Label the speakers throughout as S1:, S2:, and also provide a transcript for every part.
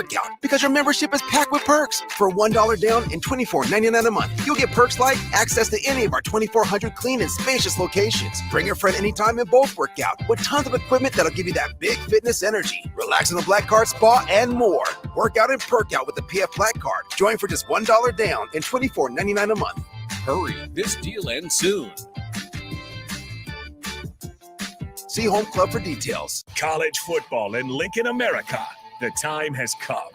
S1: workout because your membership is packed with perks. For $1 down and $24.99 a month, you'll get perks like access to any of our 2,400 clean and spacious locations. Bring your friend anytime and both work out with tons of equipment that'll give you that big fitness energy. Relax in the Black Card Spa and more. Work out and perk out with the PF Black Card. Join for just $1 down and $24.99 a month.
S2: Hurry, this deal ends soon.
S1: See Home Club for details.
S2: College football in Lincoln, America. The time has come.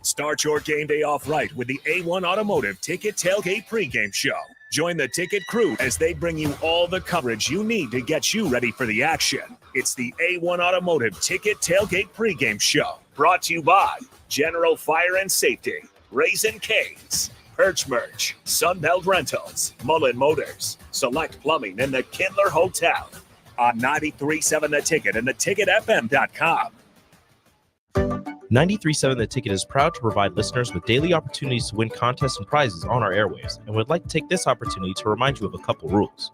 S2: Start your game day off right with the A1 Automotive Ticket Tailgate pregame show. Join the ticket crew as they bring you all the coverage you need to get you ready for the action. It's the A1 Automotive Ticket Tailgate pregame show. Brought to you by General Fire and Safety, Raisin Canes, Perch Merch, Sunbelt Rentals, Mullen Motors, Select Plumbing, and the Kindler Hotel. On 93.7 The Ticket and theticketfm.com.
S3: 93.7 The Ticket is proud to provide listeners with daily opportunities to win contests and prizes on our airwaves, and would like to take this opportunity to remind you of a couple rules.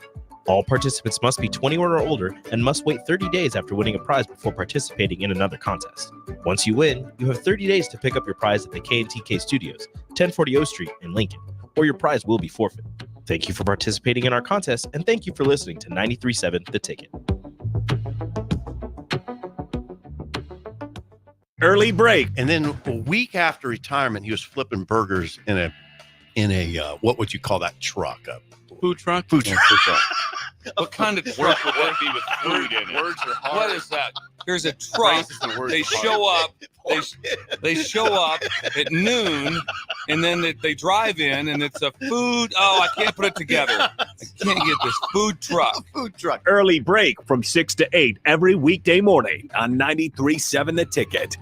S3: All participants must be 21 or older and must wait 30 days after winning a prize before participating in another contest. Once you win, you have 30 days to pick up your prize at the K&TK Studios, 1040 O Street in Lincoln, or your prize will be forfeit. Thank you for participating in our contest, and thank you for listening to 93.7 The Ticket.
S2: Early break.
S4: And then a week after retirement, he was flipping burgers in a what would you call that truck? A
S5: food truck?
S4: Food truck.
S5: What kind of truck would that be with food in it?
S6: Words are hard.
S5: What is that? There's a truck. They show up. They show up at noon, and then they drive in, and it's a food. Oh, I can't put it together. I can't get this food truck.
S4: Food truck.
S2: Early break from 6 to 8 every weekday morning on 93.7 The Ticket.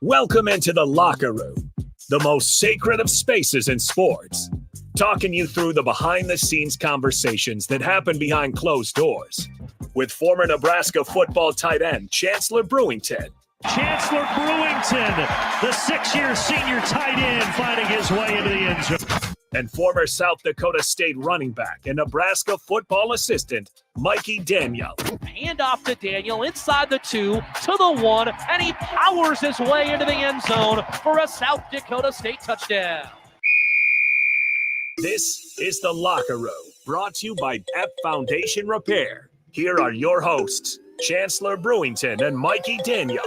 S2: Welcome into the locker room, the most sacred of spaces in sports. Talking you through the behind-the-scenes conversations that happen behind closed doors. With former Nebraska football tight end Chancellor Brewington.
S7: Chancellor Brewington, the 6-year senior tight end, finding his way into the end zone.
S2: And former South Dakota State running back and Nebraska football assistant Mikey Daniel.
S8: Hand off to Daniel inside the 2 to the 1, and he powers his way into the end zone for a South Dakota State touchdown.
S2: This is The Locker Room, brought to you by F Foundation Repair. Here are your hosts, Chancellor Brewington and Mikey Daniel.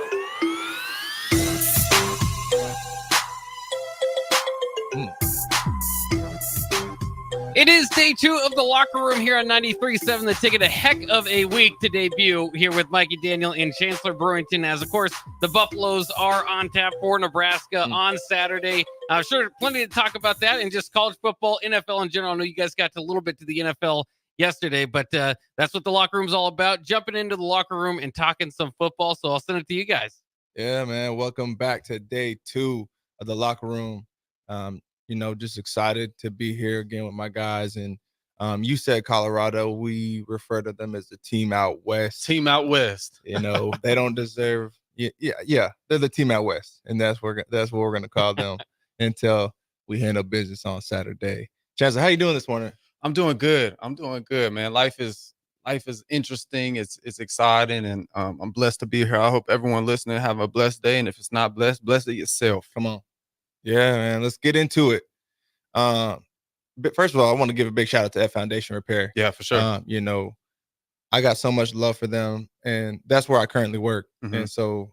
S6: It is day 2 of the locker room here on 93.7 The Ticket. A heck of a week to debut here with Mikey Daniel and Chancellor Brewington, as of course the Buffaloes are on tap for Nebraska on Saturday. Sure, plenty to talk about that and just college football, NFL in general. I know you guys got a little bit to the NFL yesterday, but that's what the locker room is all about. Jumping into the locker room and talking some football. So I'll send it to you guys.
S5: Yeah, man. Welcome back to day 2 of the locker room. Just excited to be here again with my guys. And you said Colorado. We refer to them as the team out west.
S6: Team out west.
S5: They don't deserve. Yeah. They're the team out west, and that's what we're gonna call them until we handle business on Saturday. Chancellor, how you doing this morning?
S9: I'm doing good, man. Life is interesting. It's exciting, and I'm blessed to be here. I hope everyone listening have a blessed day, and if it's not blessed, bless it yourself.
S5: Come on. Yeah, man. Let's get into it. But first of all, I want to give a big shout out to F Foundation Repair.
S9: Yeah, for sure.
S5: I got so much love for them, and that's where I currently work. Mm-hmm. And so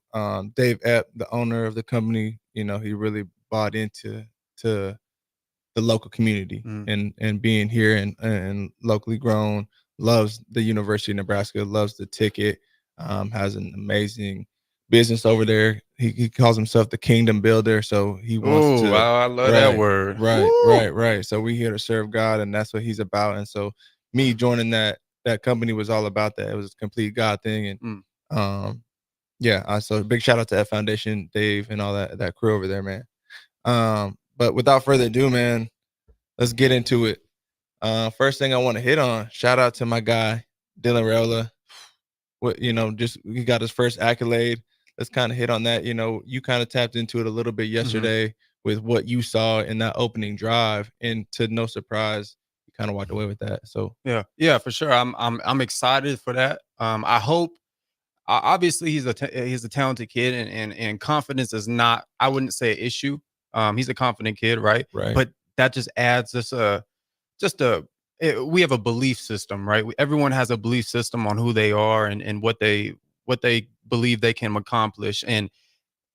S5: Dave Epp, the owner of the company, he really bought into the local community and being here and locally grown, loves the University of Nebraska, loves the ticket, has an amazing business over there. He calls himself the Kingdom Builder, so he wants to.
S9: Wow, I love that word.
S5: Right. So we're here to serve God, and that's what he's about. And so me joining that company was all about that. It was a complete God thing, and so big shout out to F Foundation, Dave, and all that crew over there, man. But without further ado, man, let's get into it. First thing I want to hit on, shout out to my guy Dylan Raiola. He got his first accolade. kind of hit on that. You kind of tapped into it a little bit yesterday with what you saw in that opening drive, and to no surprise, you kind of walked away with that. So
S9: yeah, for sure. I'm excited for that. I hope. Obviously, he's a talented kid, and confidence is not, I wouldn't say, an issue. He's a confident kid, right?
S5: Right.
S9: But that just adds we have a belief system, right? Everyone has a belief system on who they are and what they believe they can accomplish. And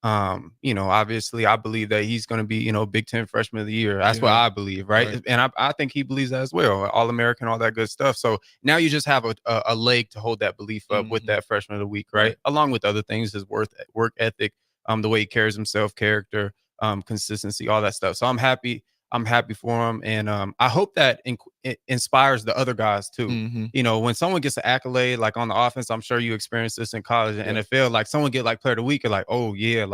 S9: obviously, I believe that he's going to be, Big Ten Freshman of the Year. That's what I believe, right? And I think he believes that as well. All-American, all that good stuff. So now you just have a leg to hold that belief up with that Freshman of the Week, right? Along with other things, his work ethic, the way he carries himself, character, consistency, all that stuff. So I'm happy for him, and I hope that it inspires the other guys too. When someone gets an accolade, like on the offense, I'm sure you experienced this in college and NFL. Like someone get like Player of the Week, and like, oh yeah,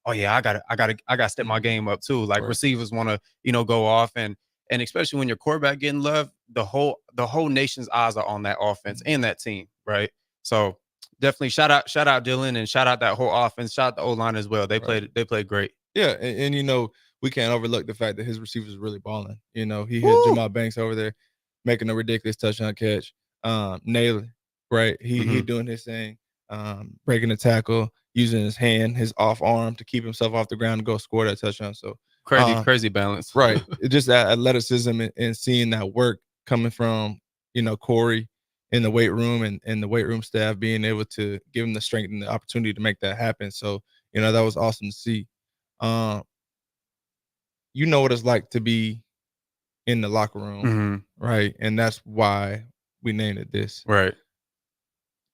S9: I gotta step my game up too. Like receivers want to go off, and especially when your quarterback getting love, the whole nation's eyes are on that offense and that team, right? So definitely shout out Dylan, and shout out that whole offense. Shout out the O-line as well. They played great.
S5: Yeah, and we can't overlook the fact that his receivers are really balling. He had Jamal Banks over there making a ridiculous touchdown catch, nailing, right? He doing his thing, breaking the tackle, using his hand, his off arm to keep himself off the ground and go score that touchdown. So
S9: crazy balance,
S5: right? It's just that athleticism and seeing that work coming from Corey in the weight room and the weight room staff being able to give him the strength and the opportunity to make that happen. So that was awesome to see. You know what it's like to be in the locker room, right? And that's why we named it this.
S9: Right.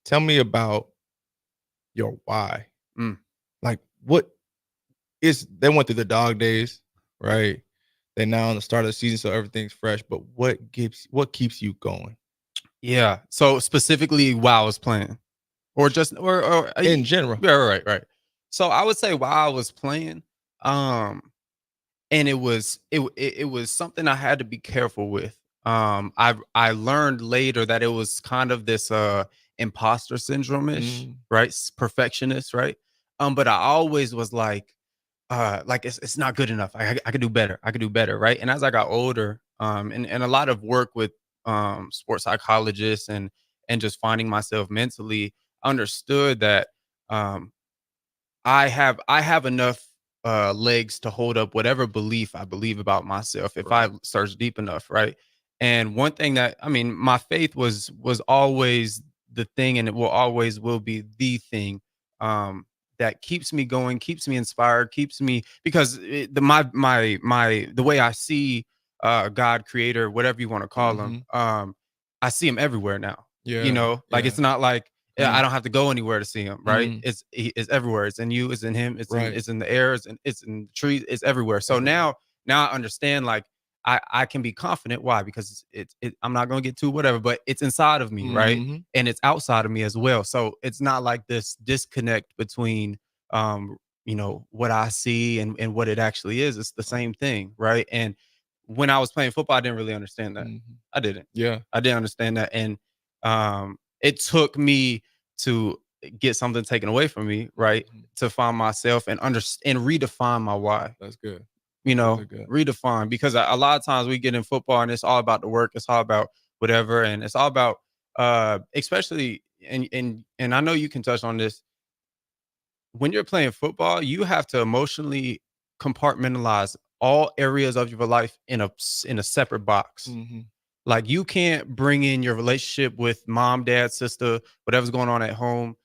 S5: Tell me about your why. Like, what is, they went through the dog days, right? They're now on the start of the season, so everything's fresh. But what keeps you going?
S9: Yeah. So specifically while I was playing, or
S5: in general.
S9: Yeah, right. So I would say while I was playing, and it was something I had to be careful with. I learned later that it was kind of this imposter syndrome-ish, right? Perfectionist, right? But I always was like it's not good enough. I could do better. I could do better, right? And as I got older, and a lot of work with sports psychologists and just finding myself mentally, understood that I have enough legs to hold up whatever belief I believe about myself if I search deep enough, right? And one thing that, my faith was always the thing, and it will be the thing that keeps me going, keeps me inspired, keeps me, because the way I see God, creator, whatever you want to call him, I see him everywhere now. It's not like I don't have to go anywhere to see him, right? It's everywhere. It's in you, it's in him, it's in the air, it's in the trees, it's everywhere. So now I understand, like I can be confident. Why? Because I'm not going to get to whatever, but it's inside of me, right? And it's outside of me as well. So it's not like this disconnect between what I see and what it actually is. It's the same thing, right? And when I was playing football, I didn't really understand that. I didn't.
S5: Yeah.
S9: I didn't understand that. And it took me to get something taken away from me, right? To find myself and understand and redefine my why.
S5: That's good.
S9: Redefine, because a lot of times we get in football and it's all about the work. It's all about whatever. And it's all about, especially, and I know you can touch on this. When you're playing football, you have to emotionally compartmentalize all areas of your life in a separate box. Like you can't bring in your relationship with mom, dad, sister, whatever's going on at home.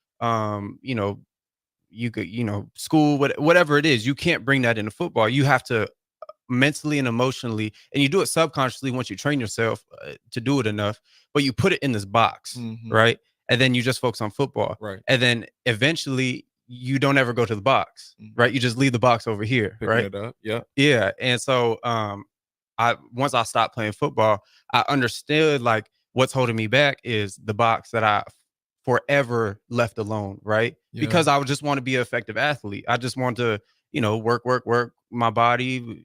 S9: You could, school, whatever it is, you can't bring that into football. You have to mentally and emotionally, and you do it subconsciously once you train yourself to do it enough, but you put it in this box, right? And then you just focus on football.
S5: Right.
S9: And then eventually you don't ever go to the box, right? You just leave the box over here,
S5: Picking
S9: right?
S5: it up. Yeah.
S9: Yeah. And so once I stopped playing football, I understood like what's holding me back is the box that I forever left alone, right?
S5: Yeah.
S9: Because I would just want to be an effective athlete. I just want to, work my body,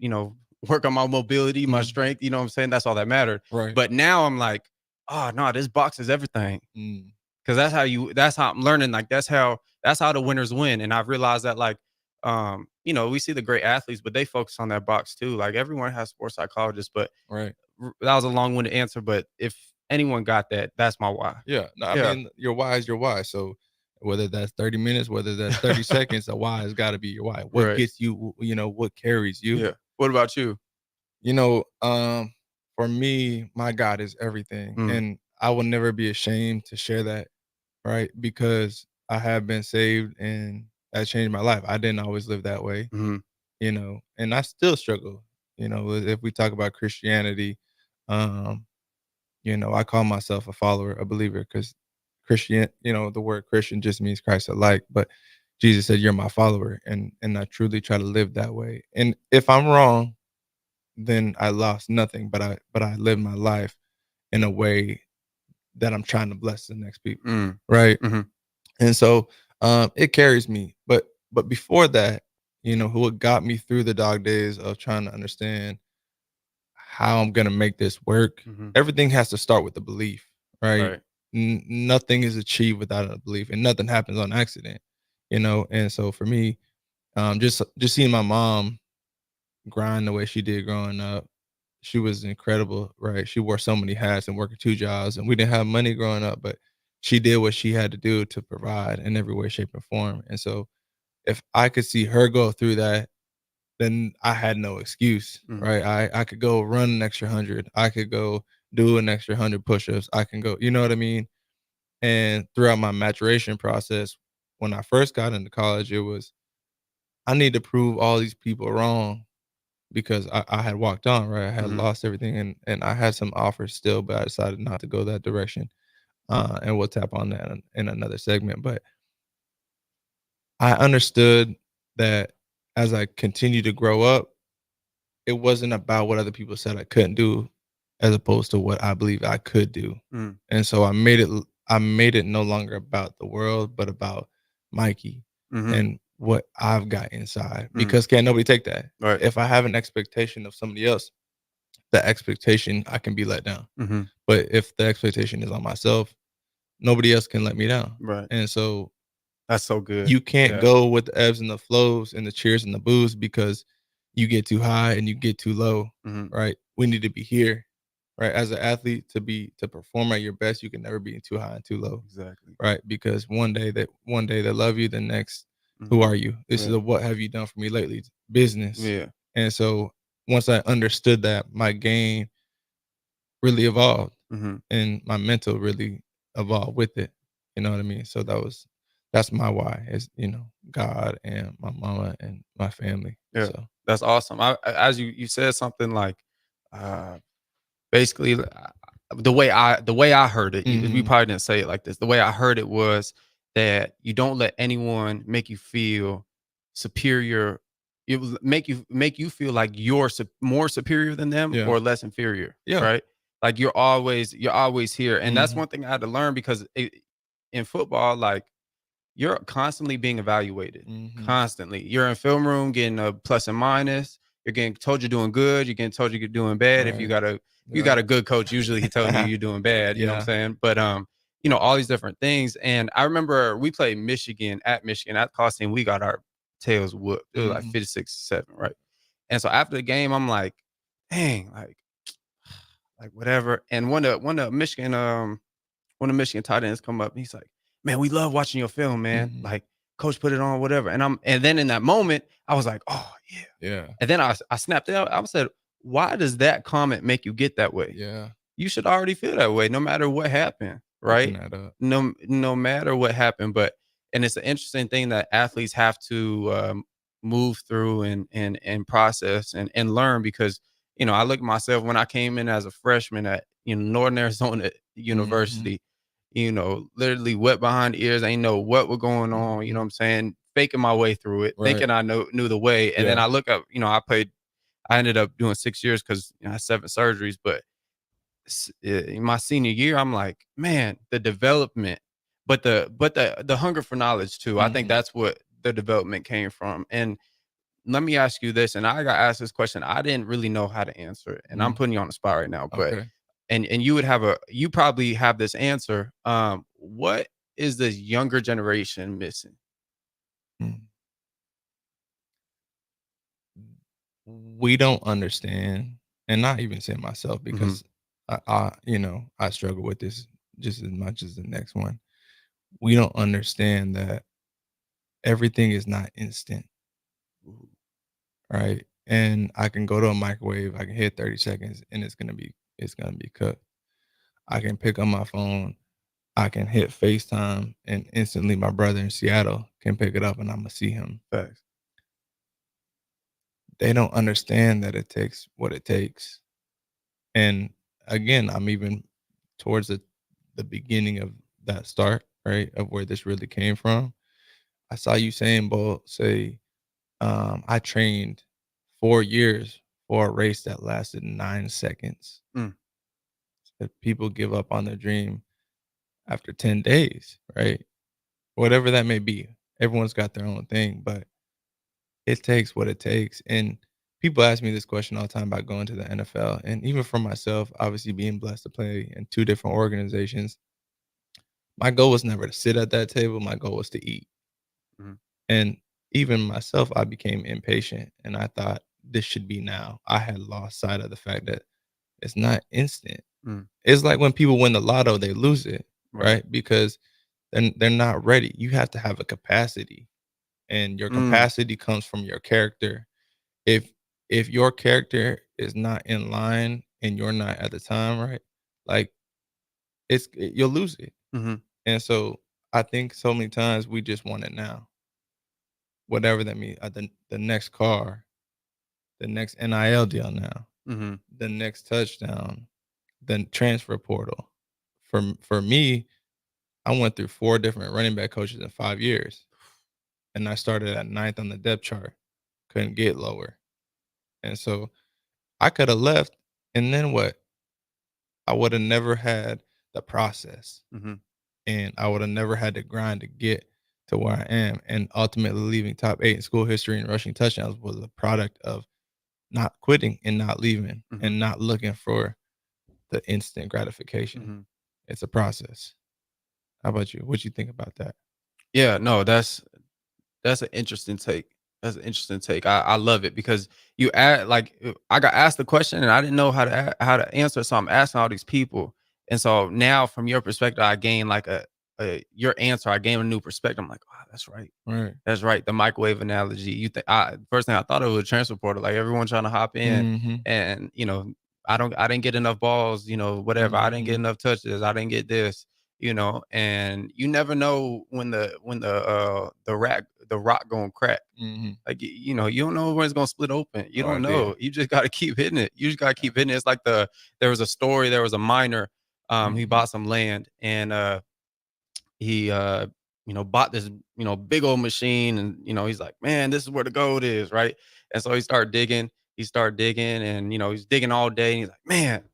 S9: work on my mobility, my strength, you know what I'm saying? That's all that mattered.
S5: Right.
S9: But now I'm like, oh no, this box is everything. Because that's how I'm learning. Like that's how that's how the winners win. And I've realized that, like, you know, we see the great athletes, but they focus on that box too. Like, everyone has sports psychologists, but
S5: Right.
S9: that was a long-winded answer. But if anyone got that, that's my why.
S5: Yeah. No, I
S9: Yeah.
S5: mean, your why is your why. So whether that's 30 minutes, whether that's 30 seconds, the why has got to be your why. What
S9: Right.
S5: gets you, you know, what carries you.
S9: Yeah. What about you?
S5: You know, for me, my God is everything. And I will never be ashamed to share that, right? Because I have been saved and that changed my life. I didn't always live that way, you know, and I still struggle. You know, if we talk about Christianity, you know, I call myself a follower, a believer, because Christian, you know, the word Christian just means Christ alike. But Jesus said, "You're my follower," and I truly try to live that way. And if I'm wrong, then I lost nothing. But I live my life in a way that I'm trying to bless the next people, right? And so it carries me. But before that, you know, what got me through the dog days of trying to understand how I'm gonna make this work. Everything has to start with the belief, right? Nothing is achieved without a belief, and nothing happens on accident, you know. And so for me, just seeing my mom grind the way she did growing up, she was incredible, right? She wore so many hats and working 2 jobs, and we didn't have money growing up, but she did what she had to do to provide in every way, shape, and form. And so if I could see her go through that, then I had no excuse, right? I could go run an extra 100. I could go do an extra 100 push-ups. I can go, you know what I mean? And throughout my maturation process, when I first got into college, it was, I need to prove all these people wrong because I had walked on, right? I had lost everything, and I had some offers still, but I decided not to go that direction. And we'll tap on that in another segment. But I understood that as I continued to grow up, it wasn't about what other people said I couldn't do, as opposed to what I believe I could do. And so I made it no longer about the world, but about Mikey and what I've got inside. Because can't nobody take that.
S9: Right.
S5: If I have an expectation of somebody else, the expectation, I can be let down. But if the expectation is on myself, nobody else can let me down.
S9: Right.
S5: And so
S9: That's so good.
S5: you can't go with the ebbs and the flows and the cheers and the boos because you get too high and you get too low, right? We need to be here, right? As an athlete, to perform at your best, you can never be too high and too low.
S9: Exactly.
S5: Right? Because one day they love you, the next, who are you? This is a what have you done for me lately? It's business.
S9: Yeah.
S5: And so once I understood that, my game really evolved and my mental really evolved with it. You know what I mean? So that's my why, is, you know, God and my mama and my family.
S9: Yeah.
S5: So
S9: That's awesome. As you said something like, basically, the way I heard it, we probably didn't say it like this. The way I heard it was that you don't let anyone make you feel superior. It will make you feel like you're more superior than them or less inferior.
S5: Yeah.
S9: Right. Like you're always here, and that's one thing I had to learn, because in football, like, you're constantly being evaluated. Constantly. You're in film room getting a plus and minus. You're getting told you're doing good. You're getting told you're doing bad. If you got a good coach, usually he tells you you're doing bad. You know what I'm saying? But you know, all these different things. And I remember we played Michigan at Coliseum. We got our tails whooped. It was like 56-7, right? And so after the game, I'm like, dang, like whatever. And one of Michigan tight ends come up and he's like, man, we love watching your film, man. Like, coach put it on, whatever. And then in that moment, I was like, oh yeah.
S5: Yeah.
S9: And then I snapped out. I said, why does that comment make you get that way?
S5: Yeah.
S9: You should already feel that way, no matter what happened, right? No matter what happened. And it's an interesting thing that athletes have to move through and process and learn, because, you know, I look at myself when I came in as a freshman at, you know, Northern Arizona University, you know, literally wet behind the ears. I didn't know what was going on, you know what I'm saying? Faking my way through it, thinking I knew the way. And then I look up, you know, I ended up doing 6 years because, you know, I had 7 surgeries. But in my senior year, I'm like, man, the development, but the hunger for knowledge too. I think that's what the development came from. And let me ask you this, and I got asked this question. I didn't really know how to answer it, and I'm putting you on the spot right now, but and you probably have this answer. What is the younger generation missing?
S5: Mm. We don't understand, and not even say myself because I struggle with this just as much as the next one. We don't understand that everything is not instant, right? And I can go to a microwave, I can hit 30 seconds, and it's gonna be cooked. I can pick up my phone, I can hit FaceTime, and instantly my brother in Seattle can pick it up, and I'm gonna see him.
S9: Facts.
S5: They don't understand that it takes what it takes. And again, I'm even towards the beginning of that start, right? Of where this really came from. I saw Usain Bolt say, I trained 4 years for a race that lasted 9 seconds.
S9: Mm.
S5: That people give up on their dream after 10 days, right? Whatever that may be. Everyone's got their own thing, but it takes what it takes. And people ask me this question all the time about going to the NFL. And even for myself, obviously being blessed to play in 2 different organizations, my goal was never to sit at that table. My goal was to eat.
S9: Mhm.
S5: And even myself, I became impatient and I thought this should be now. I had lost sight of the fact that it's not instant.
S9: Mm.
S5: It's like when people win the lotto, they lose it,
S9: Right.
S5: right? Because they're not ready. You have to have a capacity, and your capacity comes from your character. If your character is not in line and you're not at the time, right? Like you'll lose it.
S9: Mhm.
S5: And so I think so many times we just want it now. Whatever that means, the next car, the next NIL deal now,
S9: Mhm.
S5: the next touchdown, the transfer portal. For me, I went through 4 different running back coaches in 5 years. And I started at 9th on the depth chart. Couldn't get lower. And so I could have left, and then what? I would have never had the process,
S9: Mhm.
S5: and I would have never had to grind to get to where I am. And ultimately leaving top 8 in school history and rushing touchdowns was a product of not quitting and not leaving
S9: Mhm.
S5: and not looking for the instant gratification.
S9: Mhm.
S5: It's a process. How about you? What you think about that?
S9: Yeah, no, that's an interesting take. That's an interesting take. I love it because you add like I got asked the question and I didn't know how to answer, so I'm asking all these people, and so now from your perspective, I gain like a your answer. I gain a new perspective. I'm like, wow, that's right.
S5: Right.
S9: That's right. The microwave analogy. You think I first thing I thought it was a transfer portal, like everyone trying to hop in,
S5: Mhm.
S9: and I didn't get enough balls, whatever. I didn't get
S5: Mhm.
S9: enough touches. I didn't get this, and you never know when the rock gonna crack.
S5: Mhm.
S9: Like you don't know when it's gonna split open. You
S5: No
S9: don't
S5: idea.
S9: know. You just gotta keep hitting it. You just gotta keep hitting it. It's like there was a story. There was a miner. He
S5: Mhm.
S9: bought some land and he bought this big old machine, and he's like, man, this is where the gold is, right? And so he started digging, and he's digging all day, and he's like, man,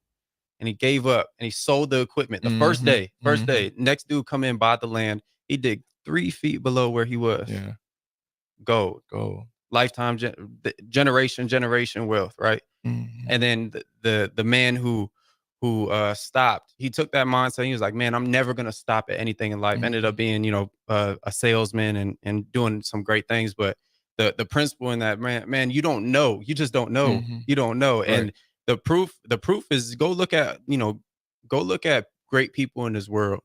S9: and he gave up and he sold the equipment the first
S5: Mhm.
S9: day.
S5: Mhm.
S9: Next dude come in, bought the land. He dig 3 feet below where he was.
S5: Yeah.
S9: Gold.
S5: Gold.
S9: Lifetime generation wealth, right?
S5: Mhm.
S9: And then the man who stopped, he took that mindset. He was like, man, I'm never gonna stop at anything in life. Ended up
S5: Mhm.
S9: being a salesman and doing some great things. But the principle in that, man, you don't know. You just don't know.
S5: Mhm.
S9: You don't know.
S5: Right.
S9: And the proof is go look at great people in this world.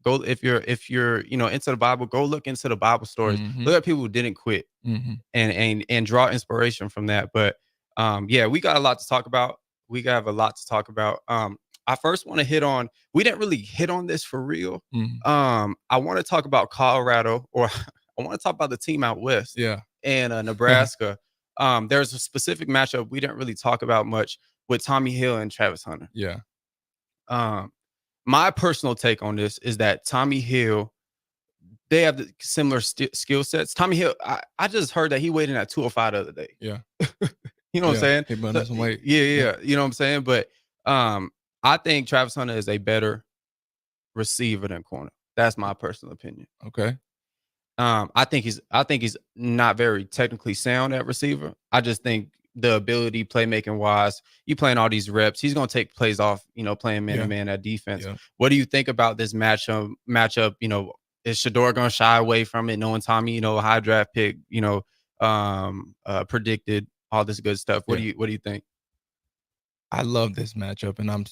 S9: Go if you're into the Bible, go look into the Bible stories.
S5: Mhm.
S9: Look at people who didn't quit
S5: Mhm.
S9: and draw inspiration from that. But yeah, we got a lot to talk about. I first want to hit on, we didn't really hit on this for real.
S5: Mhm.
S9: I want to talk about Colorado, or I want to talk about the team out west
S5: Yeah.
S9: and Nebraska. There's a specific matchup we didn't really talk about much with Tommy Hill and Travis Hunter.
S5: Yeah.
S9: My personal take on this is that Tommy Hill, they have the similar skill sets. Tommy Hill, I just heard that he weighed in at 205 the other day.
S5: Yeah.
S9: You know what I'm
S5: Yeah.
S9: saying?
S5: He put on some weight.
S9: Yeah. You know what I'm saying? But I think Travis Hunter is a better receiver than corner. That's my personal opinion.
S5: Okay.
S9: I think he's not very technically sound at receiver. I just think the ability, playmaking wise, you playing all these reps, he's gonna take plays off, playing man to man at defense.
S5: Yeah.
S9: What do you think about this matchup? Shador gonna shy away from it, knowing Tommy, a high draft pick, predicted all this good stuff? What do you think?
S5: I love this matchup, and I'm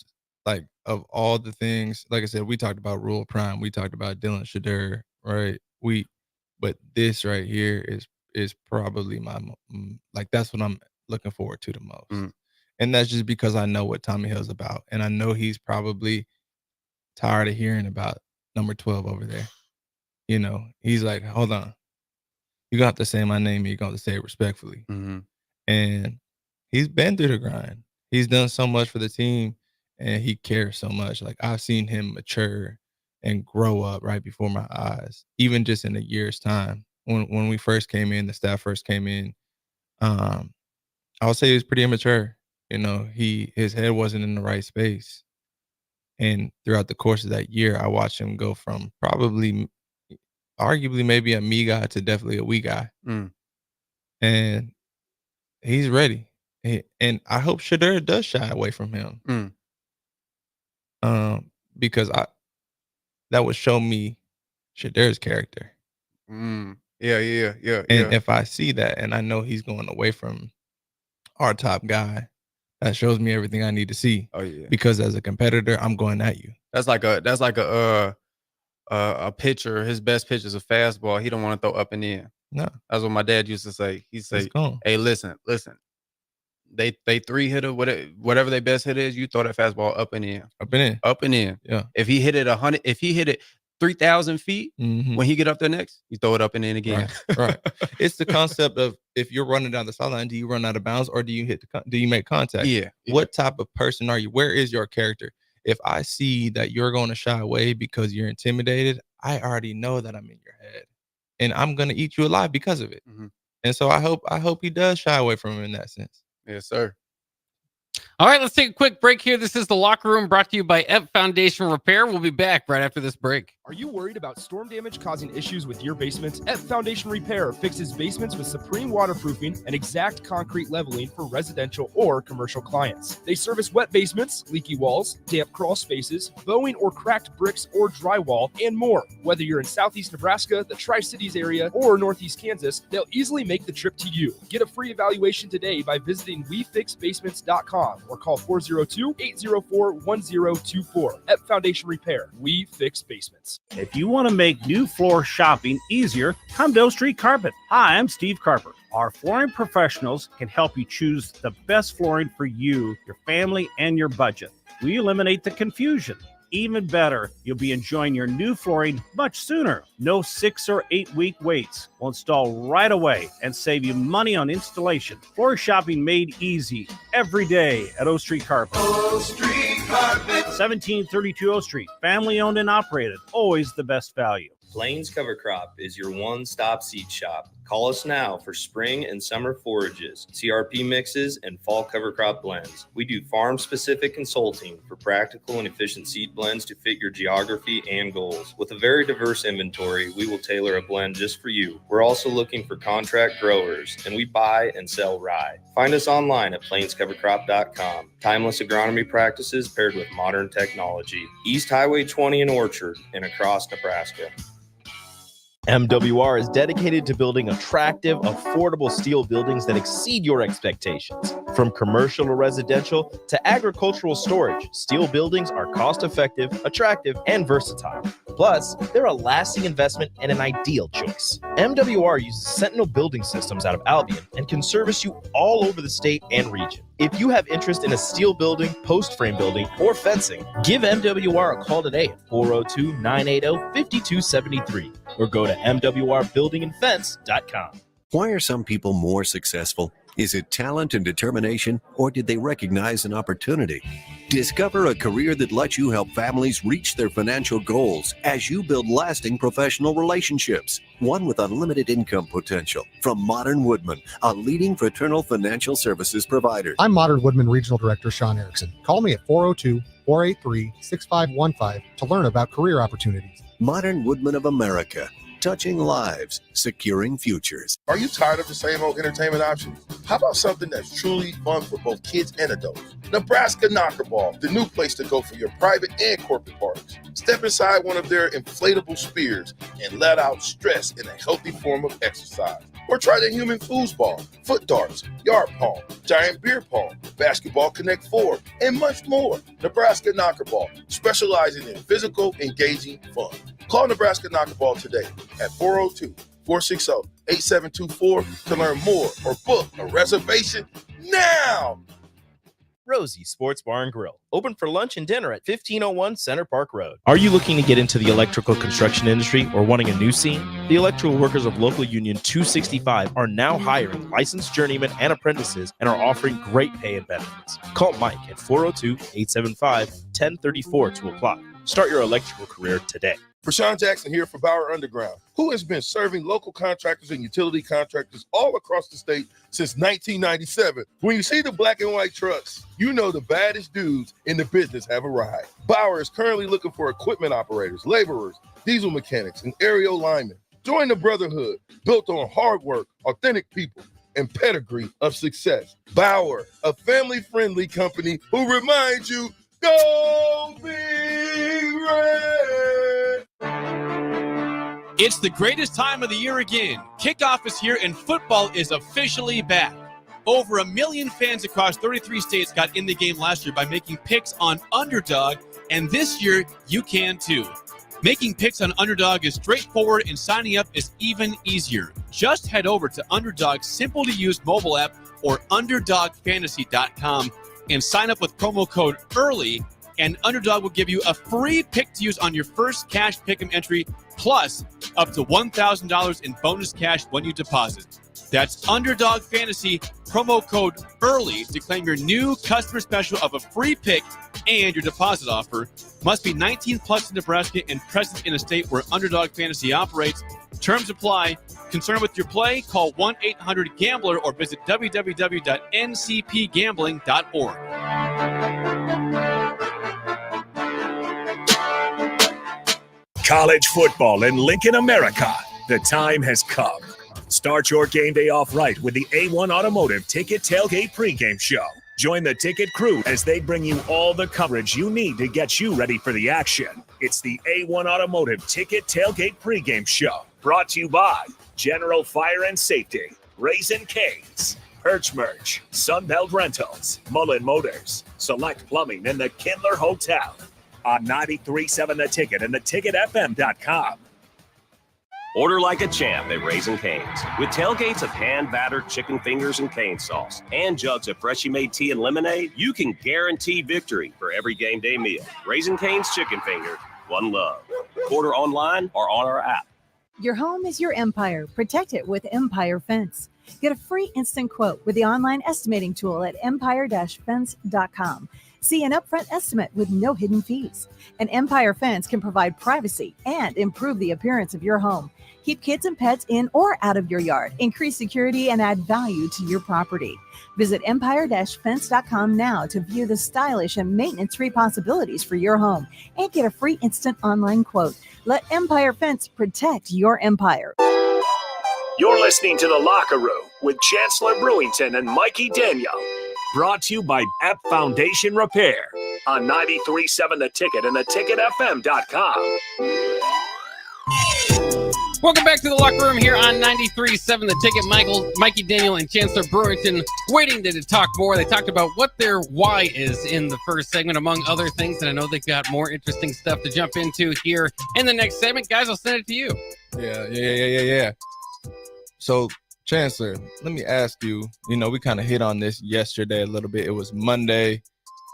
S5: like, of all the things, like I said, we talked about Rule Prime, we talked about Dylan Shador, right? But this right here is probably like, that's what I'm looking forward to the most. And that's just because I know what Tommy Hill's about, and I know he's probably tired of hearing about number 12 over there. He's like, hold on, you're gonna have to say my name, and you're gonna have to say it respectfully. And he's been through the grind. He's done so much for the team, and he cares so much. Like, I've seen him mature and grow up right before my eyes, even just in a year's time. When we first came in, the staff first came in, I would say he was pretty immature. His head wasn't in the right space. And throughout the course of that year, I watched him go from arguably maybe a me guy to definitely a we guy. And he's ready. And I hope Shador does shy away from him. Because that would show me Shador's character.
S9: Yeah.
S5: And if I see that, and I know he's going away from our top guy, that shows me everything I need to see.
S9: Oh yeah.
S5: Because as a competitor, I'm going at you.
S9: That's like a pitcher. His best pitch is a fastball. He don't want to throw up and in.
S5: No.
S9: That's what my dad used to say. He'd say, "Hey, listen. They three hitter, whatever their best hit is, you throw that fastball up and in.
S5: Yeah.
S9: If he hit it 100, if he hit it 3,000 feet, when he get up there next, you throw it up and in again.
S5: Right. It's the concept of, if you're running down the sideline, do you run out of bounds, or do you make contact?
S9: Yeah.
S5: What type of person are you? Where is your character? If I see that you're going to shy away because you're intimidated, I already know that I'm in your head, and I'm going to eat you alive because of it. And so I hope he does shy away from him in that sense.
S9: Yes, sir.
S6: All right, let's take a quick break here. This is The Locker Room, brought to you by Ep Foundation Repair. We'll be back right after this break.
S10: Are you worried about storm damage causing issues with your basement? Ep Foundation Repair fixes basements with supreme waterproofing and exact concrete leveling for residential or commercial clients. They service wet basements, leaky walls, damp crawl spaces, bowing or cracked bricks or drywall, and more. Whether you're in Southeast Nebraska, the Tri-Cities area, or Northeast Kansas, they'll easily make the trip to you. Get a free evaluation today by visiting WeFixBasements.com or call 402-804-1024. Ep Foundation Repair. We fix basements.
S7: If you want to make new floor shopping easier, come to O Street Carpet. Hi, I'm Steve Carper. Our flooring professionals can help you choose the best flooring for you, your family, and your budget. We eliminate the confusion. Even better, you'll be enjoying your new flooring much sooner. No 6 or 8 week waits. We'll install right away and save you money on installation. Floor shopping made easy every day at O Street Carpet.
S11: O Street Carpet.
S7: 1732 O Street. Family owned and operated. Always the best value.
S12: Plains Cover Crop is your one-stop seed shop. Call us now for spring and summer forages, CRP mixes, and fall cover crop blends. We do farm-specific consulting for practical and efficient seed blends to fit your geography and goals. With a very diverse inventory, we will tailor a blend just for you. We're also looking for contract growers, and we buy and sell rye. Find us online at plainscovercrop.com. Timeless agronomy practices paired with modern technology. East Highway 20 in Orchard and across Nebraska.
S3: MWR is dedicated to building attractive, affordable steel buildings that exceed your expectations. From commercial or residential to agricultural storage, steel buildings are cost-effective, attractive, and versatile. Plus, they're a lasting investment and an ideal choice. MWR uses Sentinel Building Systems out of Albion and can service you all over the state and region. If you have interest in a steel building, post frame building, or fencing, give MWR a call today at 402-980-5273 or go to mwrbuildingandfence.com.
S13: Why are some people more successful? Is it talent and determination, or did they recognize an opportunity? Discover a career that lets you help families reach their financial goals as you build lasting professional relationships. One with unlimited income potential. From Modern Woodman, a leading fraternal financial services provider.
S14: I'm Modern Woodman Regional Director Sean Erickson. Call me at 402-483-6515 to learn about career opportunities.
S13: Modern Woodman of America. touching lives, securing futures.
S15: Are you tired of the same old entertainment options? How about something that's truly fun for both kids and adults? Nebraska Knockerball, the new place to go for your private and corporate parties. Step inside one of their inflatable spears and let out stress in a healthy form of exercise. Or try the human foosball, foot darts, yard pong, giant beer pong, basketball Connect 4, and much more. Nebraska Knockerball, specializing in physical, engaging fun. Call Nebraska Knockerball today at 402-460-8724 to learn more or book a reservation now.
S3: Rosie Sports Bar and Grill, open for lunch and dinner at 1501 Center Park Road. Are you looking to get into the electrical construction industry or wanting a new scene? The electrical workers of local union 265 are now hiring licensed journeymen and apprentices and are offering great pay and benefits. Call Mike at 402-875-1034 to apply. Start your electrical career today.
S15: Rashawn Jackson here for Bauer Underground, who has been serving local contractors and utility contractors all across the state since 1997. When you see the black and white trucks, you know the baddest dudes in the business have arrived. Bauer is currently looking for equipment operators, laborers, diesel mechanics, and aerial linemen. Join the brotherhood built on hard work, authentic people, and pedigree of success. Bauer, a family-friendly company who reminds you, go Big Red!
S16: It's the greatest time of the year again. Kickoff is here and football is officially back. Over 1 million fans across 33 states got in the game last year by making picks on Underdog, and this year you can too. Making picks on Underdog is straightforward and signing up is even easier. Just head over to Underdog's simple-to-use mobile app or UnderdogFantasy.com and sign up with promo code EARLY, and Underdog will give you a free pick to use on your first cash pick'em entry, plus up to $1,000 in bonus cash when you deposit. That's Underdog Fantasy, promo code EARLY to claim your new customer special of a free pick and your deposit offer. Must be 19 plus in Nebraska and present in a state where Underdog Fantasy operates. Terms apply. Concerned with your play? Call 1-800-GAMBLER or visit www.ncpgambling.org.
S2: College football in Lincoln, America. The time has come. Start your game day off right with the A1 Automotive Ticket Tailgate pregame show. Join the ticket crew as they bring you all the coverage you need to get you ready for the action. It's the A1 Automotive Ticket Tailgate pregame show. Brought to you by General Fire and Safety, Raising Cane's, Perch Merch, Sunbelt Rentals, Mullen Motors, Select Plumbing, and the Kindler Hotel. On 93.7 The Ticket and theticketfm.com.
S17: Order like a champ at Raising Cane's. With tailgates of hand-battered chicken fingers and cane sauce and jugs of freshly made tea and lemonade, you can guarantee victory for every game day meal. Raising Cane's Chicken Finger, one love. Order online or on our app.
S18: Your home is your empire. Protect it with Empire Fence. Get a free instant quote with the online estimating tool at empire-fence.com. See an upfront estimate with no hidden fees. An Empire Fence can provide privacy and improve the appearance of your home. Keep kids and pets in or out of your yard. Increase security and add value to your property. Visit empire-fence.com now to view the stylish and maintenance-free possibilities for your home and get a free instant online quote. Let Empire Fence protect your empire.
S2: You're listening to The Locker Room with Chancellor Brewington and Mikey Daniel. Brought to you by App Foundation Repair on 93.7 The Ticket and theticketfm.com.
S6: Welcome back to The Locker Room here on 93.7 The Ticket. Mikey Daniel and Chancellor Brewington waiting to talk more. They talked about what their why is in the first segment, among other things, and I know they've got more interesting stuff to jump into here in the next segment. Guys, I'll send it to you.
S5: Yeah. So, Chancellor, let me ask you, we kind of hit on this yesterday a little bit. It was Monday.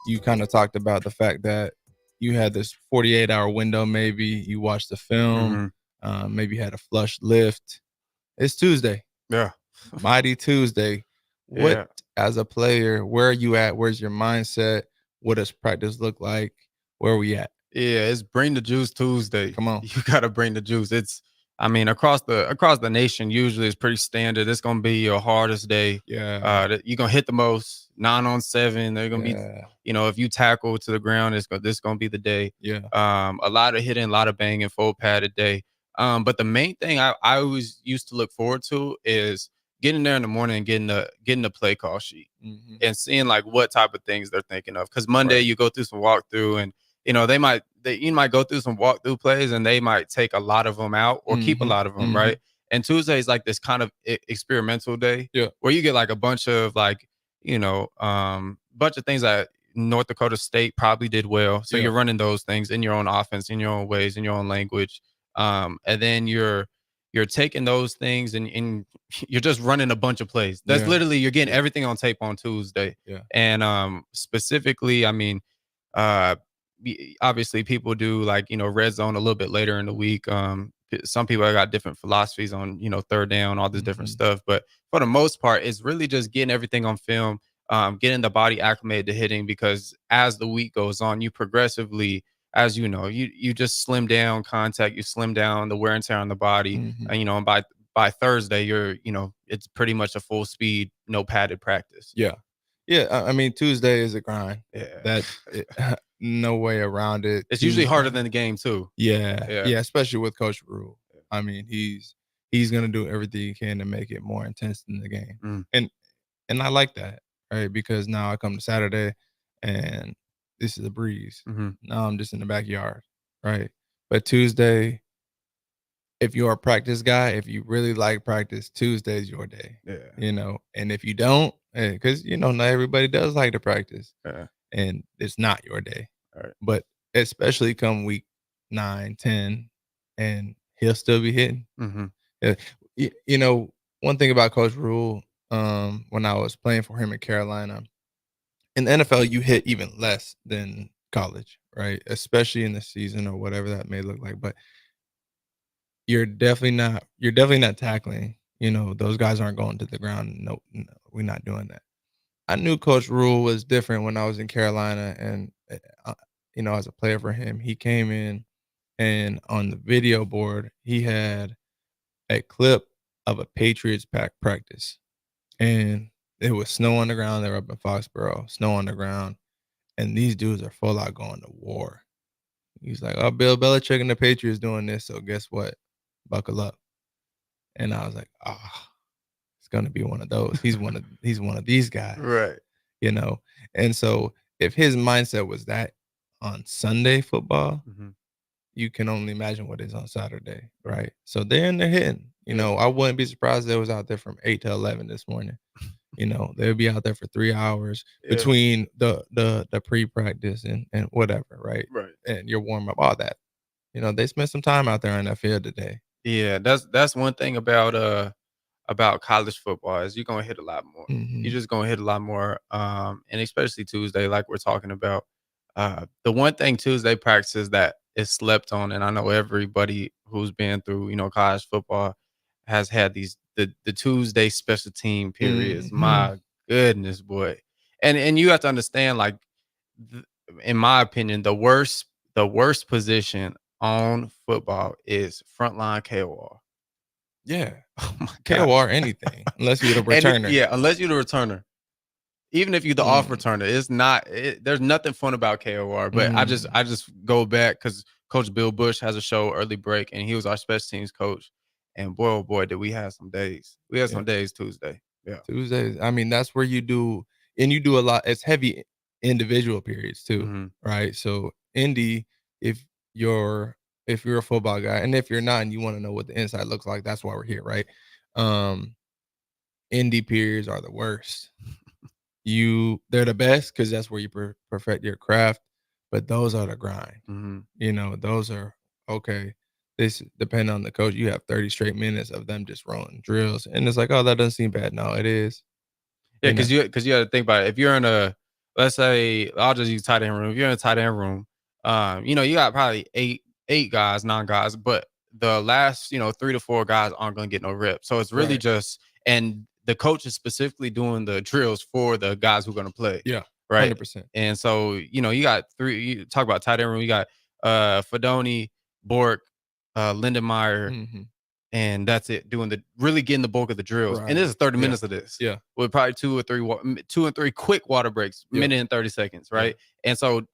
S5: You kind of talked about the fact that you had this 48-hour window, maybe. You watched the film, maybe had a flush lift. It's Tuesday.
S9: Yeah.
S5: Mighty Tuesday. What, as a player, where are you at? Where's your mindset? What does practice look like? Where are we at?
S9: Yeah, it's Bring the Juice Tuesday.
S5: Come on.
S9: You got to bring the juice. Across the nation, usually it's pretty standard. It's gonna be your hardest day.
S5: Yeah.
S9: You're gonna hit the most 9-on-7. They're gonna be, if you tackle to the ground, this gonna be the day.
S5: Yeah.
S9: A lot of hitting, a lot of banging, full padded day. But the main thing I always used to look forward to is getting there in the morning and getting the play call sheet and seeing like what type of things they're thinking of. Because Monday you go through some walkthrough and you might go through some walkthrough plays and they might take a lot of them out or keep a lot of them, right? And Tuesday is like this kind of experimental day where you get like a bunch of like, bunch of things that North Dakota State probably did well. So you're running those things in your own offense, in your own ways, in your own language. And then you're taking those things and you're just running a bunch of plays. That's literally, you're getting everything on tape on Tuesday. And specifically, I mean, obviously people do like, red zone a little bit later in the week. Some people have got different philosophies on, third down, all this different stuff. But for the most part, it's really just getting everything on film, getting the body acclimated to hitting, because as the week goes on, you progressively, as you know, you just slim down contact, you slim down the wear and tear on the body. And, and by Thursday, it's pretty much a full speed, no padded practice.
S5: Yeah. I mean, Tuesday is a grind. No way around it.
S9: It's usually harder than the game too.
S5: Yeah, especially with Coach Rule. I mean, he's gonna do everything he can to make it more intense than the game. And I like that, right? Because now I come to Saturday and this is a breeze. Now I'm just in the backyard, right? But Tuesday, if you're a practice guy, if you really like practice, Tuesday's your day. And if you don't, because not everybody does like to practice. And it's not your day. But especially come week 9, 10, and he'll still be hitting. One thing about Coach Rule, when I was playing for him in Carolina, in the NFL, you hit even less than college, right? Especially in the season or whatever that may look like. But you're definitely not tackling. Those guys aren't going to the ground. No, we're not doing that. I knew Coach Rule was different when I was in Carolina, and as a player for him, he came in and on the video board he had a clip of a Patriots practice, and it was snow on the ground. They were up in Foxborough, snow on the ground, and these dudes are full out going to war. He's like, "Oh, Bill Belichick and the Patriots doing this, so guess what? Buckle up." And I was like, it's gonna be one of those. He's one of these guys,
S9: right?
S5: And so if his mindset was that on Sunday football, you can only imagine what is on Saturday, right? So they're hitting. I wouldn't be surprised if they was out there from 8 to 11 this morning. They'll be out there for 3 hours between the pre-practice and whatever, right? And your warm up, all that. They spent some time out there on that field today.
S9: Yeah, that's one thing about college football is you're gonna hit a lot more. You're just gonna hit a lot more, and especially Tuesday, like we're talking about. The one thing Tuesday practices that is slept on, and I know everybody who's been through college football has had the Tuesday special team periods. My goodness, boy, and you have to understand, like, in my opinion, the worst position on football is frontline KOR.
S5: Yeah. Oh my God. KOR anything, unless you're the returner.
S9: Unless you're the returner. Even if you're the off returner, it's not. There's nothing fun about KOR. But I just go back because Coach Bill Bush has a show, Early Break, and he was our special teams coach. And boy, oh boy, did we have some days. We had some days Tuesday. Yeah,
S5: Tuesdays. I mean, that's where you do a lot. It's heavy individual periods too, right? So Indy, if you're a football guy, and if you're not and you want to know what the inside looks like, that's why we're here, right? Indie periods are the worst. They're the best because that's where you perfect your craft, but those are the grind. Those are okay. This depend on the coach. You have 30 straight minutes of them just rolling drills, and it's like, oh, that doesn't seem bad. No, it is.
S9: Yeah, because you got to think about it. If you're in let's say, I'll just use tight end room. If you're in a tight end room, you got probably eight guys, 9 guys, but the last 3 to 4 guys aren't going to get no reps. So it's really just, and the coach is specifically doing the drills for the guys who are going to play.
S5: Yeah,
S9: right.
S5: 100%.
S9: And so you got 3. You talk about tight end room. You got Fedoni, Bork, Lindenmeyer, and that's it. Getting the bulk of the drills. And this is 30 minutes of this.
S5: Yeah,
S9: with probably 2 and 3 quick water breaks, minute and 30 seconds, right? And so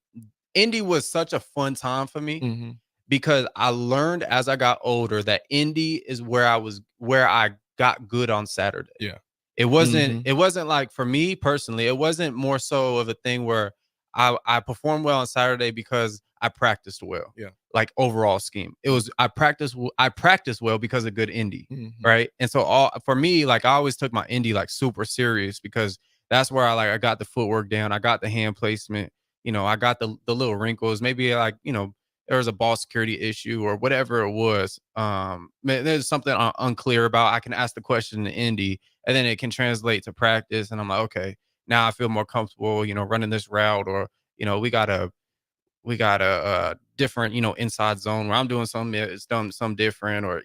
S9: Indy was such a fun time for me because I learned as I got older that Indy is where I got good on Saturday.
S5: Yeah.
S9: It wasn't like, for me personally, it wasn't more so of a thing where I performed well on Saturday because I practiced well.
S5: Yeah.
S9: Like overall scheme. It was I practiced well because of good Indy.
S5: Mm-hmm.
S9: Right. And so for me, like I always took my Indy like super serious because that's where I got the footwork down. I got the hand placement. I got the little wrinkles. Maybe like, there was a ball security issue or whatever it was. There's something unclear about. I can ask the question in Indy, and then it can translate to practice. And I'm like, okay, now I feel more comfortable, running this route, or we got a different, inside zone where I'm doing something, it's done some different, or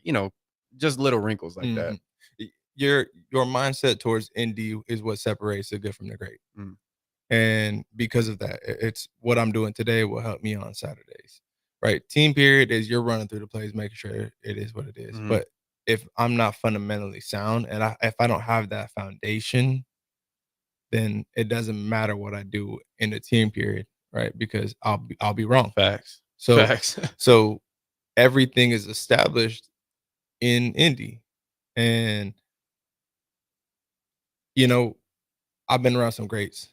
S9: just little wrinkles like that.
S5: Your mindset towards Indy is what separates the good from the great. And because of that, it's what I'm doing today will help me on Saturdays. Right. Team period is you're running through the plays, making sure it is what it is. But if I'm not fundamentally sound and if I don't have that foundation, then it doesn't matter what I do in the team period, right? Because I'll be wrong.
S9: Facts.
S5: So everything is established in Indy. And I've been around some greats.